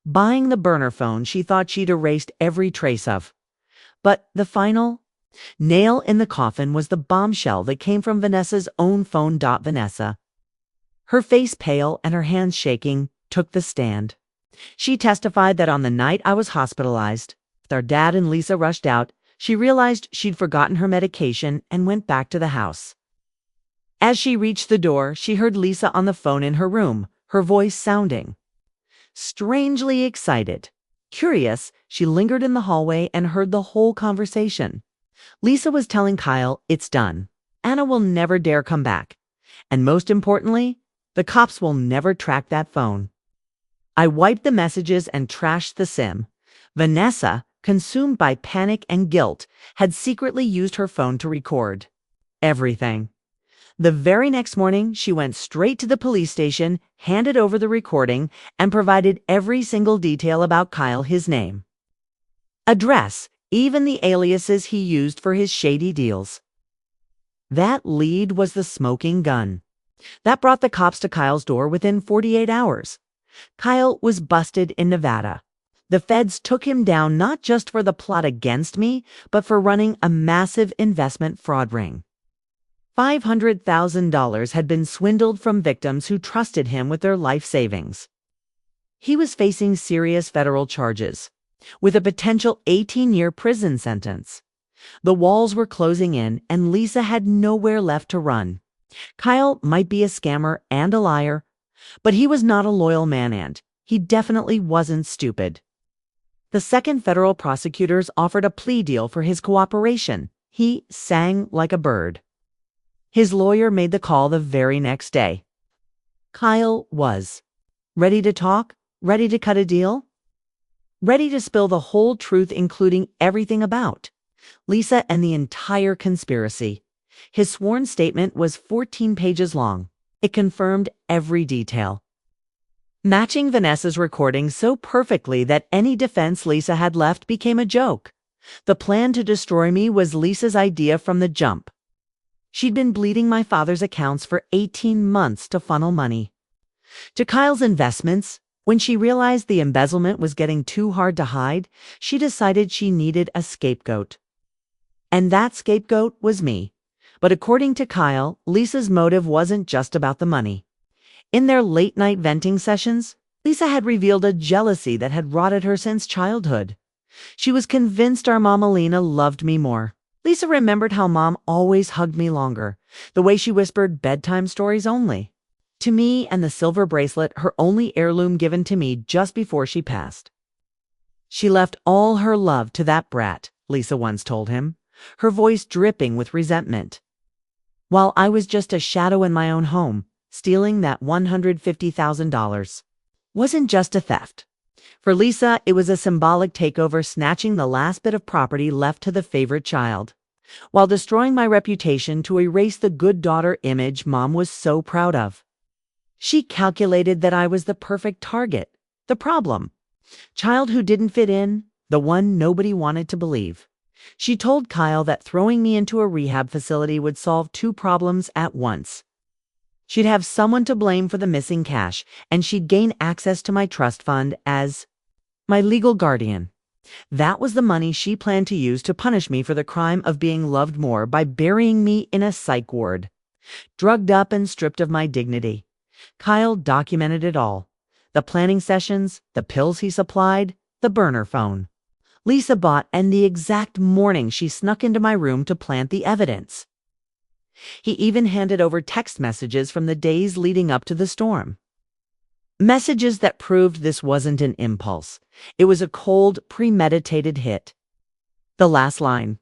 buying the burner phone she thought she'd erased every trace of. But the final nail in the coffin was the bombshell that came from Vanessa's own phone. Vanessa, her face pale and her hands shaking, took the stand. She testified that on the night I was hospitalized, with our dad and Lisa rushed out, she realized she'd forgotten her medication and went back to the house. As she reached the door, she heard Lisa on the phone in her room, her voice sounding strangely excited. Curious, she lingered in the hallway and heard the whole conversation. Lisa was telling Kyle, "It's done. Anna will never dare come back. And most importantly, the cops will never track that phone." I wiped the messages and trashed the SIM. Vanessa, consumed by panic and guilt, had secretly used her phone to record everything. The very next morning, she went straight to the police station, handed over the recording, and provided every single detail about Kyle, his name, address, even the aliases he used for his shady deals. That lead was the smoking gun. That brought the cops to Kyle's door within 48 hours. Kyle was busted in Nevada. The feds took him down not just for the plot against me, but for running a massive investment fraud ring. $500,000 had been swindled from victims who trusted him with their life savings. He was facing serious federal charges, with a potential 18-year prison sentence. The walls were closing in, and Lisa had nowhere left to run. Kyle might be a scammer and a liar, but he was not a loyal man, and he definitely wasn't stupid. The second federal prosecutors offered a plea deal for his cooperation. He sang like a bird. His lawyer made the call the very next day. Kyle was ready to talk, ready to cut a deal, ready to spill the whole truth, including everything about Lisa and the entire conspiracy. His sworn statement was 14 pages long. It confirmed every detail, matching Vanessa's recording so perfectly that any defense Lisa had left became a joke. The plan to destroy me was Lisa's idea from the jump. She'd been bleeding my father's accounts for 18 months to funnel money to Kyle's investments. When she realized the embezzlement was getting too hard to hide, she decided she needed a scapegoat. And that scapegoat was me. But according to Kyle, Lisa's motive wasn't just about the money. In their late-night venting sessions, Lisa had revealed a jealousy that had rotted her since childhood. She was convinced our mom Alina loved me more. Lisa remembered how Mom always hugged me longer, the way she whispered bedtime stories only to me, and the silver bracelet, her only heirloom, given to me just before she passed. She left all her love to that brat, Lisa once told him, her voice dripping with resentment. While I was just a shadow in my own home, stealing that $150,000 wasn't just a theft. For Lisa, it was a symbolic takeover, snatching the last bit of property left to the favorite child, while destroying my reputation to erase the good daughter image Mom was so proud of. She calculated that I was the perfect target, the problem, child who didn't fit in, the one nobody wanted to believe. She told Kyle that throwing me into a rehab facility would solve two problems at once. She'd have someone to blame for the missing cash, and she'd gain access to my trust fund as my legal guardian. That was the money she planned to use to punish me for the crime of being loved more by burying me in a psych ward, drugged up and stripped of my dignity. Kyle documented it all. The planning sessions, the pills he supplied, the burner phone Lisa bought, and the exact morning she snuck into my room to plant the evidence. He even handed over text messages from the days leading up to the storm. Messages that proved this wasn't an impulse. It was a cold, premeditated hit. The last line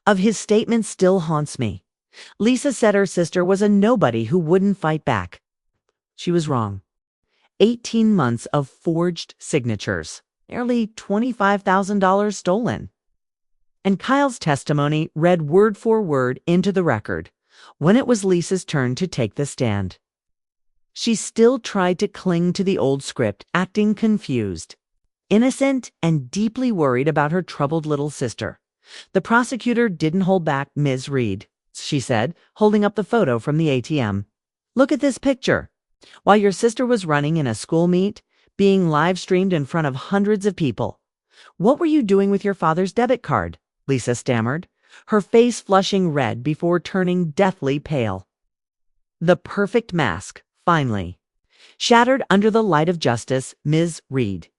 of his statement still haunts me. Lisa said her sister was a nobody who wouldn't fight back. She was wrong. 18 months of forged signatures, nearly $25,000 stolen. And Kyle's testimony read word for word into the record when it was Lisa's turn to take the stand. She still tried to cling to the old script, acting confused, innocent, and deeply worried about her troubled little sister. The prosecutor didn't hold back. "Ms. Reed," she said, holding up the photo from the ATM. "Look at this picture. While your sister was running in a school meet, being live streamed in front of hundreds of people. What were you doing with your father's debit card?" Lisa stammered, her face flushing red before turning deathly pale. The perfect mask, finally, shattered under the light of justice. "Ms. Reed,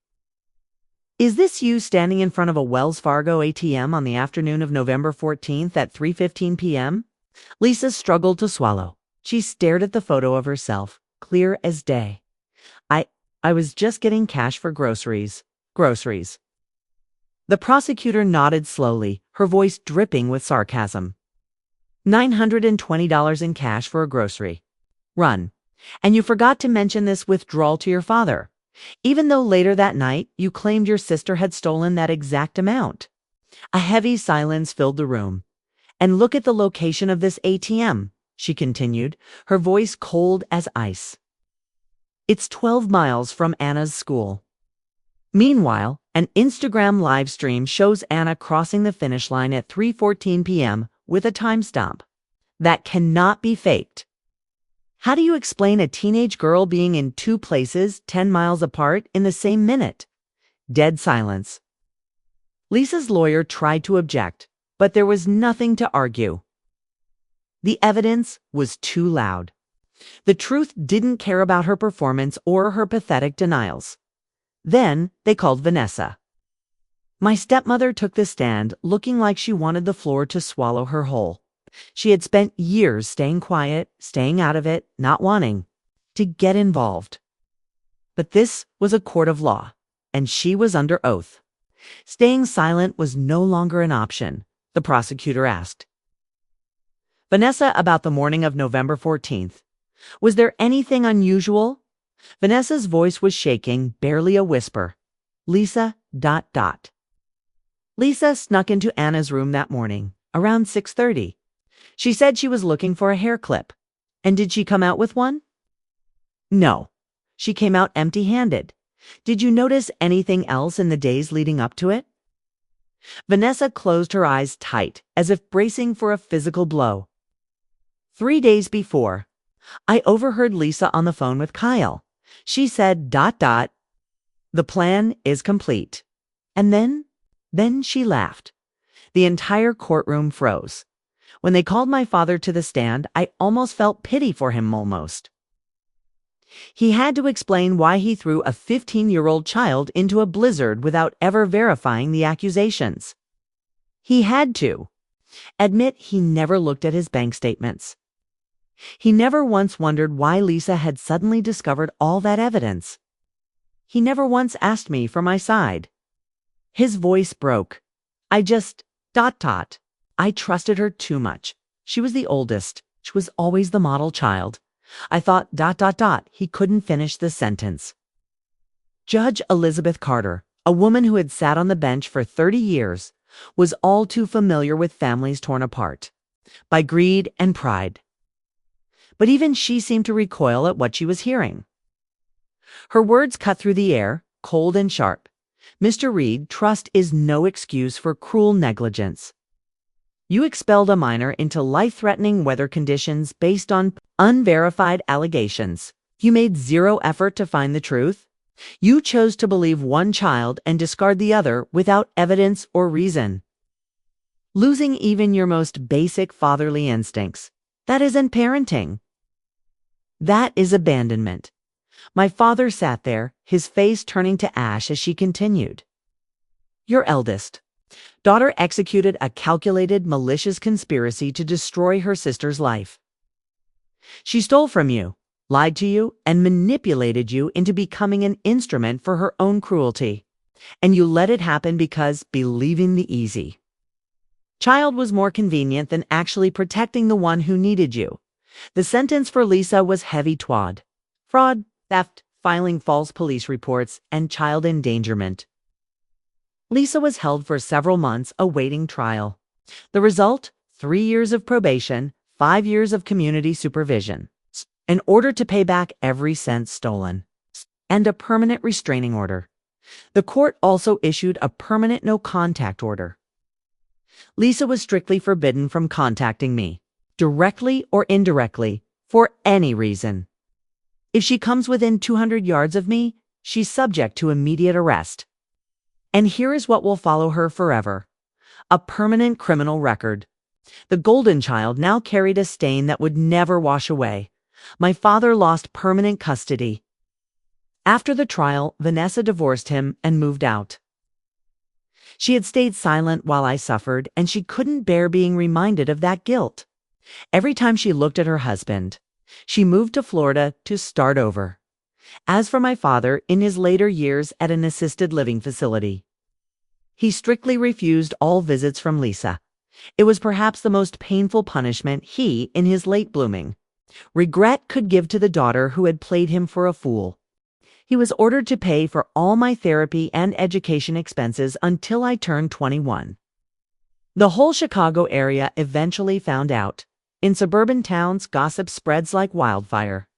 is this you standing in front of a Wells Fargo ATM on the afternoon of November 14th at 3:15 p.m.? Lisa struggled to swallow. She stared at the photo of herself, clear as day. I was just getting cash for groceries. Groceries." The prosecutor nodded slowly, her voice dripping with sarcasm. $920 in cash for a grocery run. And you forgot to mention this withdrawal to your father, even though later that night you claimed your sister had stolen that exact amount. A heavy silence filled the room. "And look at the location of this ATM," she continued, her voice cold as ice. "It's 12 miles from Anna's school." Meanwhile, an Instagram live stream shows Anna crossing the finish line at 3:14 p.m. with a timestamp. That cannot be faked. How do you explain a teenage girl being in two places 10 miles apart in the same minute? Dead silence. Lisa's lawyer tried to object, but there was nothing to argue. The evidence was too loud. The truth didn't care about her performance or her pathetic denials. Then they called Vanessa. My stepmother took the stand, looking like she wanted the floor to swallow her whole. She had spent years staying quiet, staying out of it, not wanting to get involved. But this was a court of law, and she was under oath. Staying silent was no longer an option, the prosecutor asked. "Vanessa, about the morning of November 14th, was there anything unusual?" Vanessa's voice was shaking, barely a whisper. Lisa, ... Lisa snuck into Anna's room that morning, around 6:30. She said she was looking for a hair clip. And did she come out with one? No. She came out empty-handed. Did you notice anything else in the days leading up to it? Vanessa closed her eyes tight, as if bracing for a physical blow. 3 days before, I overheard Lisa on the phone with Kyle. She said, ... The plan is complete. And then she laughed. The entire courtroom froze. When they called my father to the stand, I almost felt pity for him almost. He had to explain why he threw a 15-year-old child into a blizzard without ever verifying the accusations. He had to admit he never looked at his bank statements. He never once wondered why Lisa had suddenly discovered all that evidence. He never once asked me for my side. His voice broke. I just ... I trusted her too much. She was the oldest. She was always the model child. I thought ... He couldn't finish the sentence. Judge Elizabeth Carter, a woman who had sat on the bench for 30 years, was all too familiar with families torn apart by greed and pride. But even she seemed to recoil at what she was hearing. Her words cut through the air, cold and sharp. "Mr. Reed, trust is no excuse for cruel negligence. You expelled a minor into life-threatening weather conditions based on unverified allegations. You made zero effort to find the truth. You chose to believe one child and discard the other without evidence or reason. Losing even your most basic fatherly instincts. That isn't parenting. That is abandonment." My father sat there, his face turning to ash as she continued. "Your eldest daughter executed a calculated, malicious conspiracy to destroy her sister's life. She stole from you, lied to you, and manipulated you into becoming an instrument for her own cruelty. And you let it happen because believing the easy child was more convenient than actually protecting the one who needed you. The sentence for Lisa was heavy twad: fraud, theft, filing false police reports, and child endangerment. Lisa was held for several months awaiting trial. The result? 3 years of probation, 5 years of community supervision, in order to pay back every cent stolen, and a permanent restraining order. The court also issued a permanent no-contact order. Lisa was strictly forbidden from contacting me, directly or indirectly, for any reason. If she comes within 200 yards of me, she's subject to immediate arrest. And here is what will follow her forever: a permanent criminal record. The golden child now carried a stain that would never wash away. My father lost permanent custody. After the trial, Vanessa divorced him and moved out. She had stayed silent while I suffered, and she couldn't bear being reminded of that guilt. Every time she looked at her husband, she moved to Florida to start over. As for my father, in his later years at an assisted living facility, he strictly refused all visits from Lisa. It was perhaps the most painful punishment he, in his late blooming, regret could give to the daughter who had played him for a fool. He was ordered to pay for all my therapy and education expenses until I turned 21. The whole Chicago area eventually found out. In suburban towns, gossip spreads like wildfire.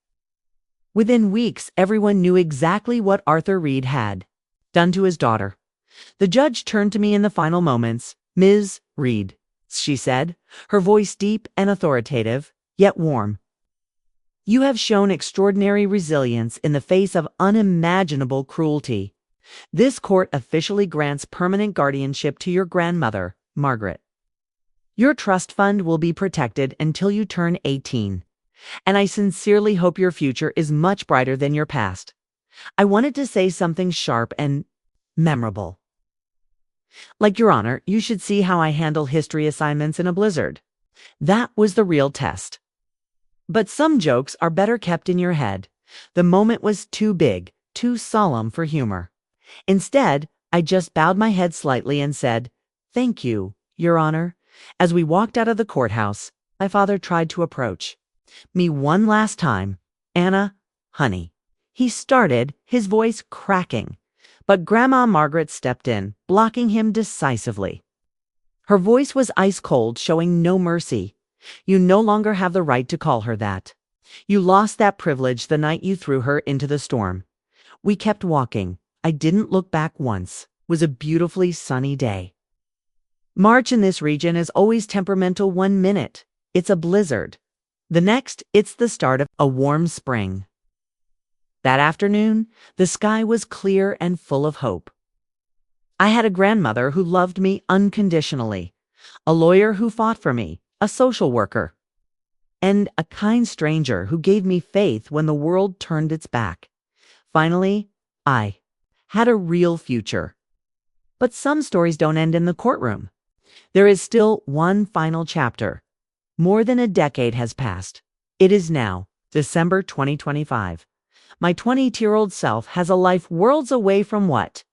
Within weeks, everyone knew exactly what Arthur Reed had done to his daughter. The judge turned to me in the final moments. "Ms. Reed," she said, her voice deep and authoritative, yet warm. "You have shown extraordinary resilience in the face of unimaginable cruelty. This court officially grants permanent guardianship to your grandmother, Margaret. Your trust fund will be protected until you turn 18. And I sincerely hope your future is much brighter than your past." I wanted to say something sharp and memorable. Like, "Your Honor, you should see how I handle history assignments in a blizzard." That was the real test. But some jokes are better kept in your head. The moment was too big, too solemn for humor. Instead, I just bowed my head slightly and said, "Thank you, Your Honor." As we walked out of the courthouse, my father tried to approach me one last time. "Anna, honey," he started, his voice cracking. But Grandma Margaret stepped in, blocking him decisively. Her voice was ice cold, showing no mercy. "You no longer have the right to call her that. You lost that privilege the night you threw her into the storm." We kept walking. I didn't look back once. It was a beautifully sunny day. March in this region is always temperamental. 1 minute, it's a blizzard. The next, it's the start of a warm spring. That afternoon, the sky was clear and full of hope. I had a grandmother who loved me unconditionally, a lawyer who fought for me, a social worker, and a kind stranger who gave me faith when the world turned its back. Finally, I had a real future. But some stories don't end in the courtroom. There is still one final chapter. More than a decade has passed. It is now, December 2025. My 22-year-old self has a life worlds away from what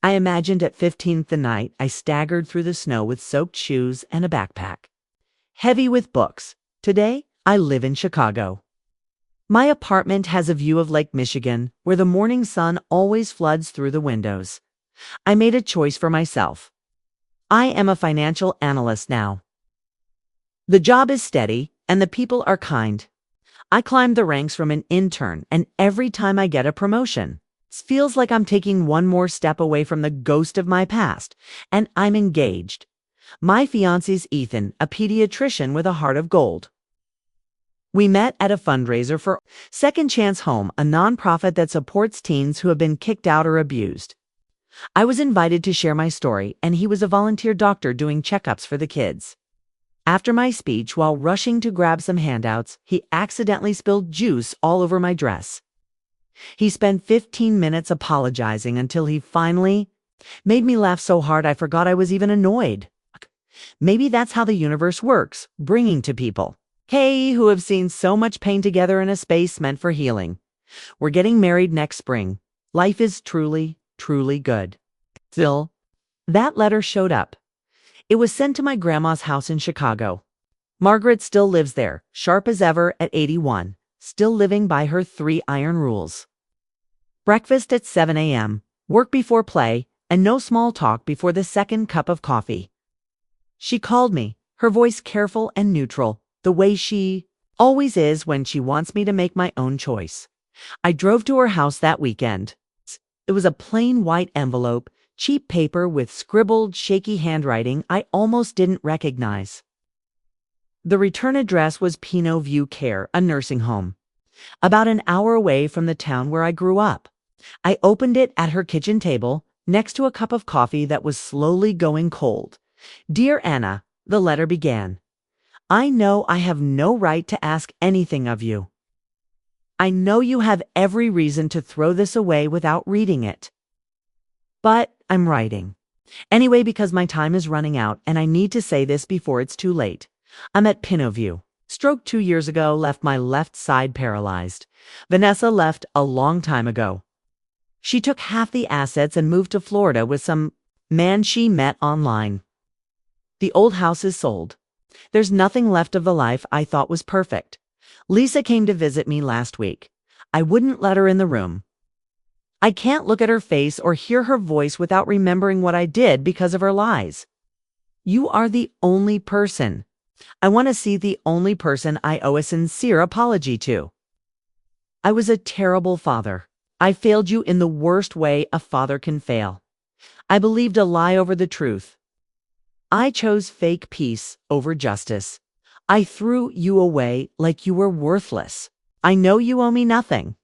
I imagined at 15th. The night I staggered through the snow with soaked shoes and a backpack, heavy with books. Today, I live in Chicago. My apartment has a view of Lake Michigan, where the morning sun always floods through the windows. I made a choice for myself. I am a financial analyst now. The job is steady, and the people are kind. I climbed the ranks from an intern, and every time I get a promotion, it feels like I'm taking one more step away from the ghost of my past, and I'm engaged. My fiancé's Ethan, a pediatrician with a heart of gold. We met at a fundraiser for Second Chance Home, a nonprofit that supports teens who have been kicked out or abused. I was invited to share my story, and he was a volunteer doctor doing checkups for the kids. After my speech, while rushing to grab some handouts, he accidentally spilled juice all over my dress. He spent 15 minutes apologizing until he finally made me laugh so hard I forgot I was even annoyed. Maybe that's how the universe works, bringing to people, hey, who have seen so much pain together in a space meant for healing. We're getting married next spring. Life is truly, truly good. Still, that letter showed up. It was sent to my grandma's house in Chicago. Margaret still lives there, sharp as ever at 81, still living by her 3 iron rules. Breakfast at 7 a.m., work before play, and no small talk before the second cup of coffee. She called me, her voice careful and neutral, the way she always is when she wants me to make my own choice. I drove to her house that weekend. It was a plain white envelope, cheap paper with scribbled, shaky handwriting I almost didn't recognize. The return address was Pinot View Care, a nursing home, about an hour away from the town where I grew up. I opened it at her kitchen table, next to a cup of coffee that was slowly going cold. Dear Anna, the letter began. I know I have no right to ask anything of you. I know you have every reason to throw this away without reading it. But I'm writing. Anyway, because my time is running out and I need to say this before it's too late. I'm at Pinot View. Stroke 2 years ago left my left side paralyzed. Vanessa left a long time ago. She took half the assets and moved to Florida with some man she met online. The old house is sold. There's nothing left of the life I thought was perfect. Lisa came to visit me last week. I wouldn't let her in the room. I can't look at her face or hear her voice without remembering what I did because of her lies. You are the only person. I want to see the only person I owe a sincere apology to. I was a terrible father. I failed you in the worst way a father can fail. I believed a lie over the truth. I chose fake peace over justice. I threw you away like you were worthless. I know you owe me nothing.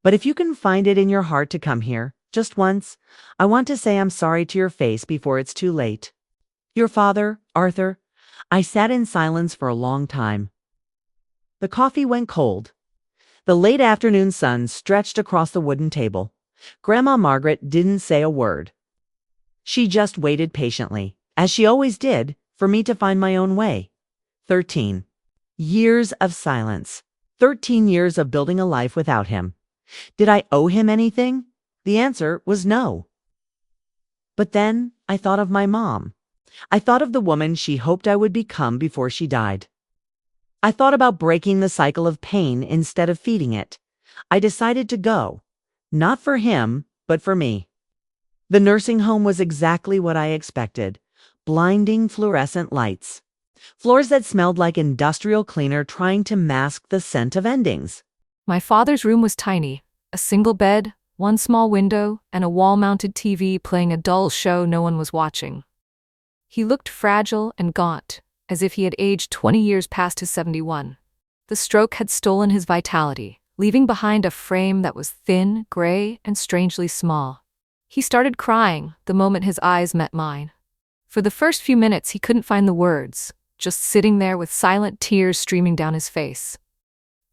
But if you can find it in your heart to come here, just once, I want to say I'm sorry to your face before it's too late. Your father, Arthur. I sat in silence for a long time. The coffee went cold. The late afternoon sun stretched across the wooden table. Grandma Margaret didn't say a word. She just waited patiently, as she always did, for me to find my own way. 13 years of silence. 13 years of building a life without him. Did I owe him anything? The answer was no. But then I thought of my mom. I thought of the woman she hoped I would become before she died. I thought about breaking the cycle of pain instead of feeding it. I decided to go. Not for him, but for me. The nursing home was exactly what I expected. Blinding fluorescent lights. Floors that smelled like industrial cleaner trying to mask the scent of endings. My father's room was tiny. A single bed, one small window, and a wall-mounted TV playing a dull show no one was watching. He looked fragile and gaunt, as if he had aged 20 years past his 71. The stroke had stolen his vitality, leaving behind a frame that was thin, gray, and strangely small. He started crying the moment his eyes met mine. For the first few minutes he couldn't find the words, just sitting there with silent tears streaming down his face.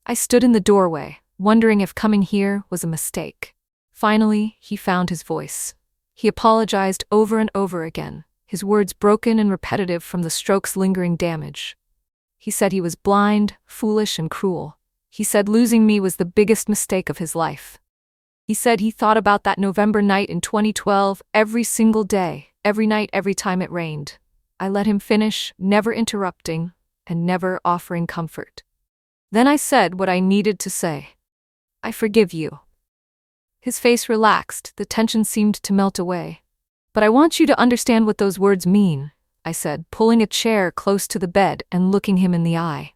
I stood in the doorway, wondering if coming here was a mistake. Finally, he found his voice. He apologized over and over again, his words broken and repetitive from the stroke's lingering damage. He said he was blind, foolish, and cruel. He said losing me was the biggest mistake of his life. He said he thought about that November night in 2012 every single day, every night, every time it rained. I let him finish, never interrupting, and never offering comfort. Then I said what I needed to say. I forgive you. His face relaxed, the tension seemed to melt away. But I want you to understand what those words mean, I said, pulling a chair close to the bed and looking him in the eye.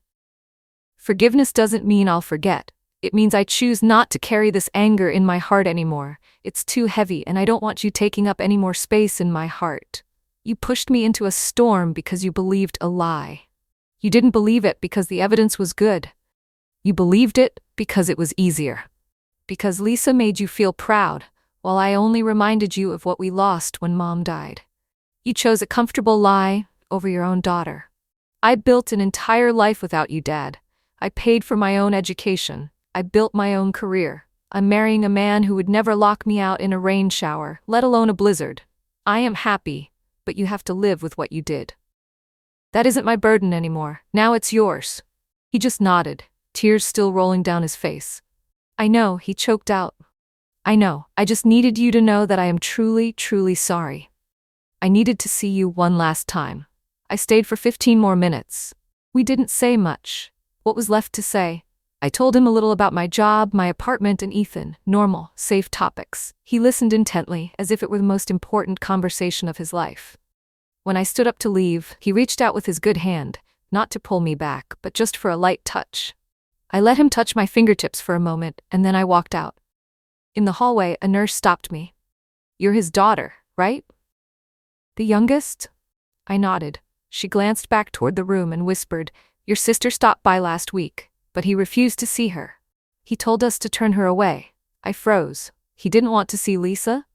Forgiveness doesn't mean I'll forget. It means I choose not to carry this anger in my heart anymore. It's too heavy and I don't want you taking up any more space in my heart. You pushed me into a storm because you believed a lie. You didn't believe it because the evidence was good. You believed it because it was easier. Because Lisa made you feel proud, while I only reminded you of what we lost when Mom died. You chose a comfortable lie over your own daughter. I built an entire life without you, Dad. I paid for my own education. I built my own career. I'm marrying a man who would never lock me out in a rain shower, let alone a blizzard. I am happy, but you have to live with what you did. That isn't my burden anymore. Now it's yours. He just nodded, tears still rolling down his face. I know, he choked out. I know, I just needed you to know that I am truly, truly sorry. I needed to see you one last time. I stayed for 15 more minutes. We didn't say much. What was left to say? I told him a little about my job, my apartment, and Ethan. Normal, safe topics. He listened intently, as if it were the most important conversation of his life. When I stood up to leave, he reached out with his good hand, not to pull me back, but just for a light touch. I let him touch my fingertips for a moment, and then I walked out. In the hallway, a nurse stopped me. "You're his daughter, right?" "The youngest?" I nodded. She glanced back toward the room and whispered, "Your sister stopped by last week, but he refused to see her. He told us to turn her away." I froze. He didn't want to see Lisa?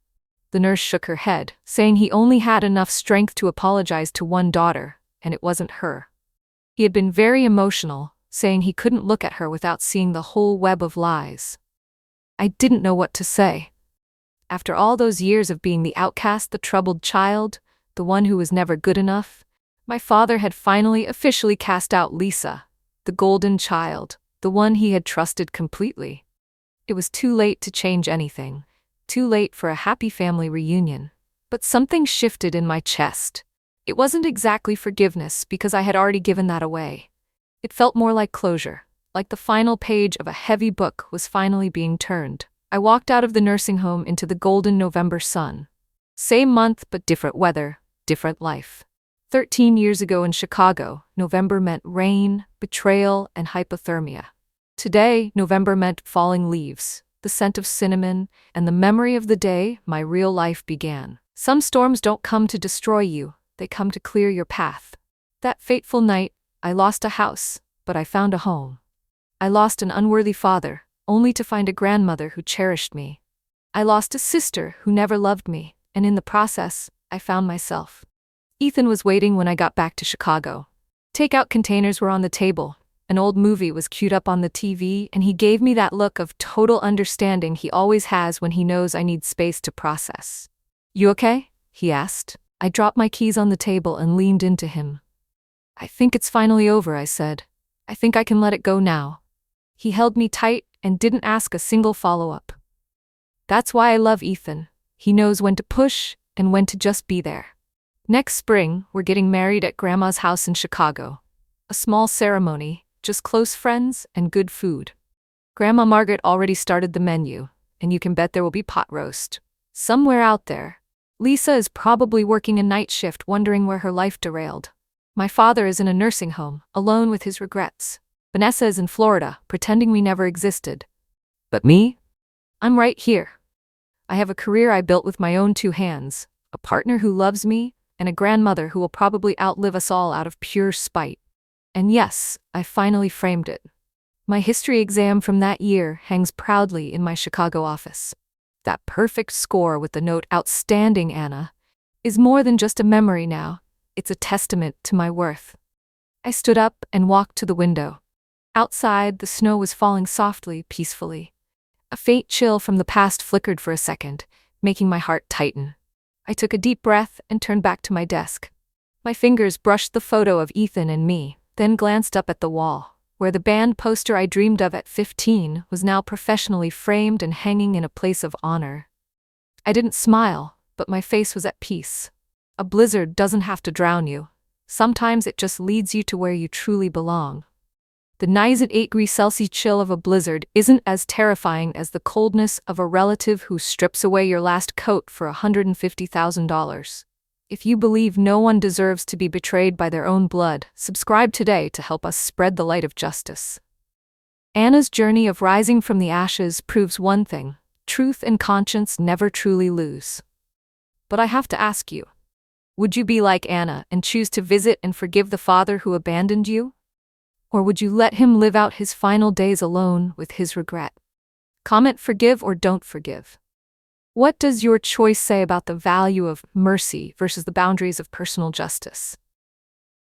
The nurse shook her head, saying he only had enough strength to apologize to one daughter, and it wasn't her. He had been very emotional, saying he couldn't look at her without seeing the whole web of lies. I didn't know what to say. After all those years of being the outcast, the troubled child, the one who was never good enough, my father had finally officially cast out Lisa, the golden child, the one he had trusted completely. It was too late to change anything, too late for a happy family reunion. But something shifted in my chest. It wasn't exactly forgiveness, because I had already given that away. It felt more like closure, like the final page of a heavy book was finally being turned. I walked out of the nursing home into the golden November sun. Same month, but different weather, different life. 13 years ago in Chicago, November meant rain, betrayal, and hypothermia. Today, November meant falling leaves, the scent of cinnamon, and the memory of the day my real life began. Some storms don't come to destroy you, they come to clear your path. That fateful night, I lost a house, but I found a home. I lost an unworthy father, only to find a grandmother who cherished me. I lost a sister who never loved me, and in the process, I found myself. Ethan was waiting when I got back to Chicago. Takeout containers were on the table, an old movie was queued up on the TV, and he gave me that look of total understanding he always has when he knows I need space to process. "You okay?" he asked. I dropped my keys on the table and leaned into him. "I think it's finally over," I said. "I think I can let it go now." He held me tight and didn't ask a single follow-up. That's why I love Ethan. He knows when to push and when to just be there. Next spring, we're getting married at Grandma's house in Chicago. A small ceremony, just close friends and good food. Grandma Margaret already started the menu, and you can bet there will be pot roast. Somewhere out there. Lisa is probably working a night shift wondering where her life derailed. My father is in a nursing home, alone with his regrets. Vanessa is in Florida, pretending we never existed. But me? I'm right here. I have a career I built with my own 2 hands, a partner who loves me, and a grandmother who will probably outlive us all out of pure spite. And yes, I finally framed it. My history exam from that year hangs proudly in my Chicago office. That perfect score with the note "Outstanding, Anna" is more than just a memory now, it's a testament to my worth. I stood up and walked to the window. Outside, the snow was falling softly, peacefully. A faint chill from the past flickered for a second, making my heart tighten. I took a deep breath and turned back to my desk. My fingers brushed the photo of Ethan and me, then glanced up at the wall, where the band poster I dreamed of at 15 was now professionally framed and hanging in a place of honor. I didn't smile, but my face was at peace. A blizzard doesn't have to drown you. Sometimes it just leads you to where you truly belong. The nice at 8°C chill of a blizzard isn't as terrifying as the coldness of a relative who strips away your last coat for $150,000. If you believe no one deserves to be betrayed by their own blood, subscribe today to help us spread the light of justice. Anna's journey of rising from the ashes proves one thing: truth and conscience never truly lose. But I have to ask you, would you be like Anna and choose to visit and forgive the father who abandoned you? Or would you let him live out his final days alone with his regret? Comment forgive or don't forgive. What does your choice say about the value of mercy versus the boundaries of personal justice?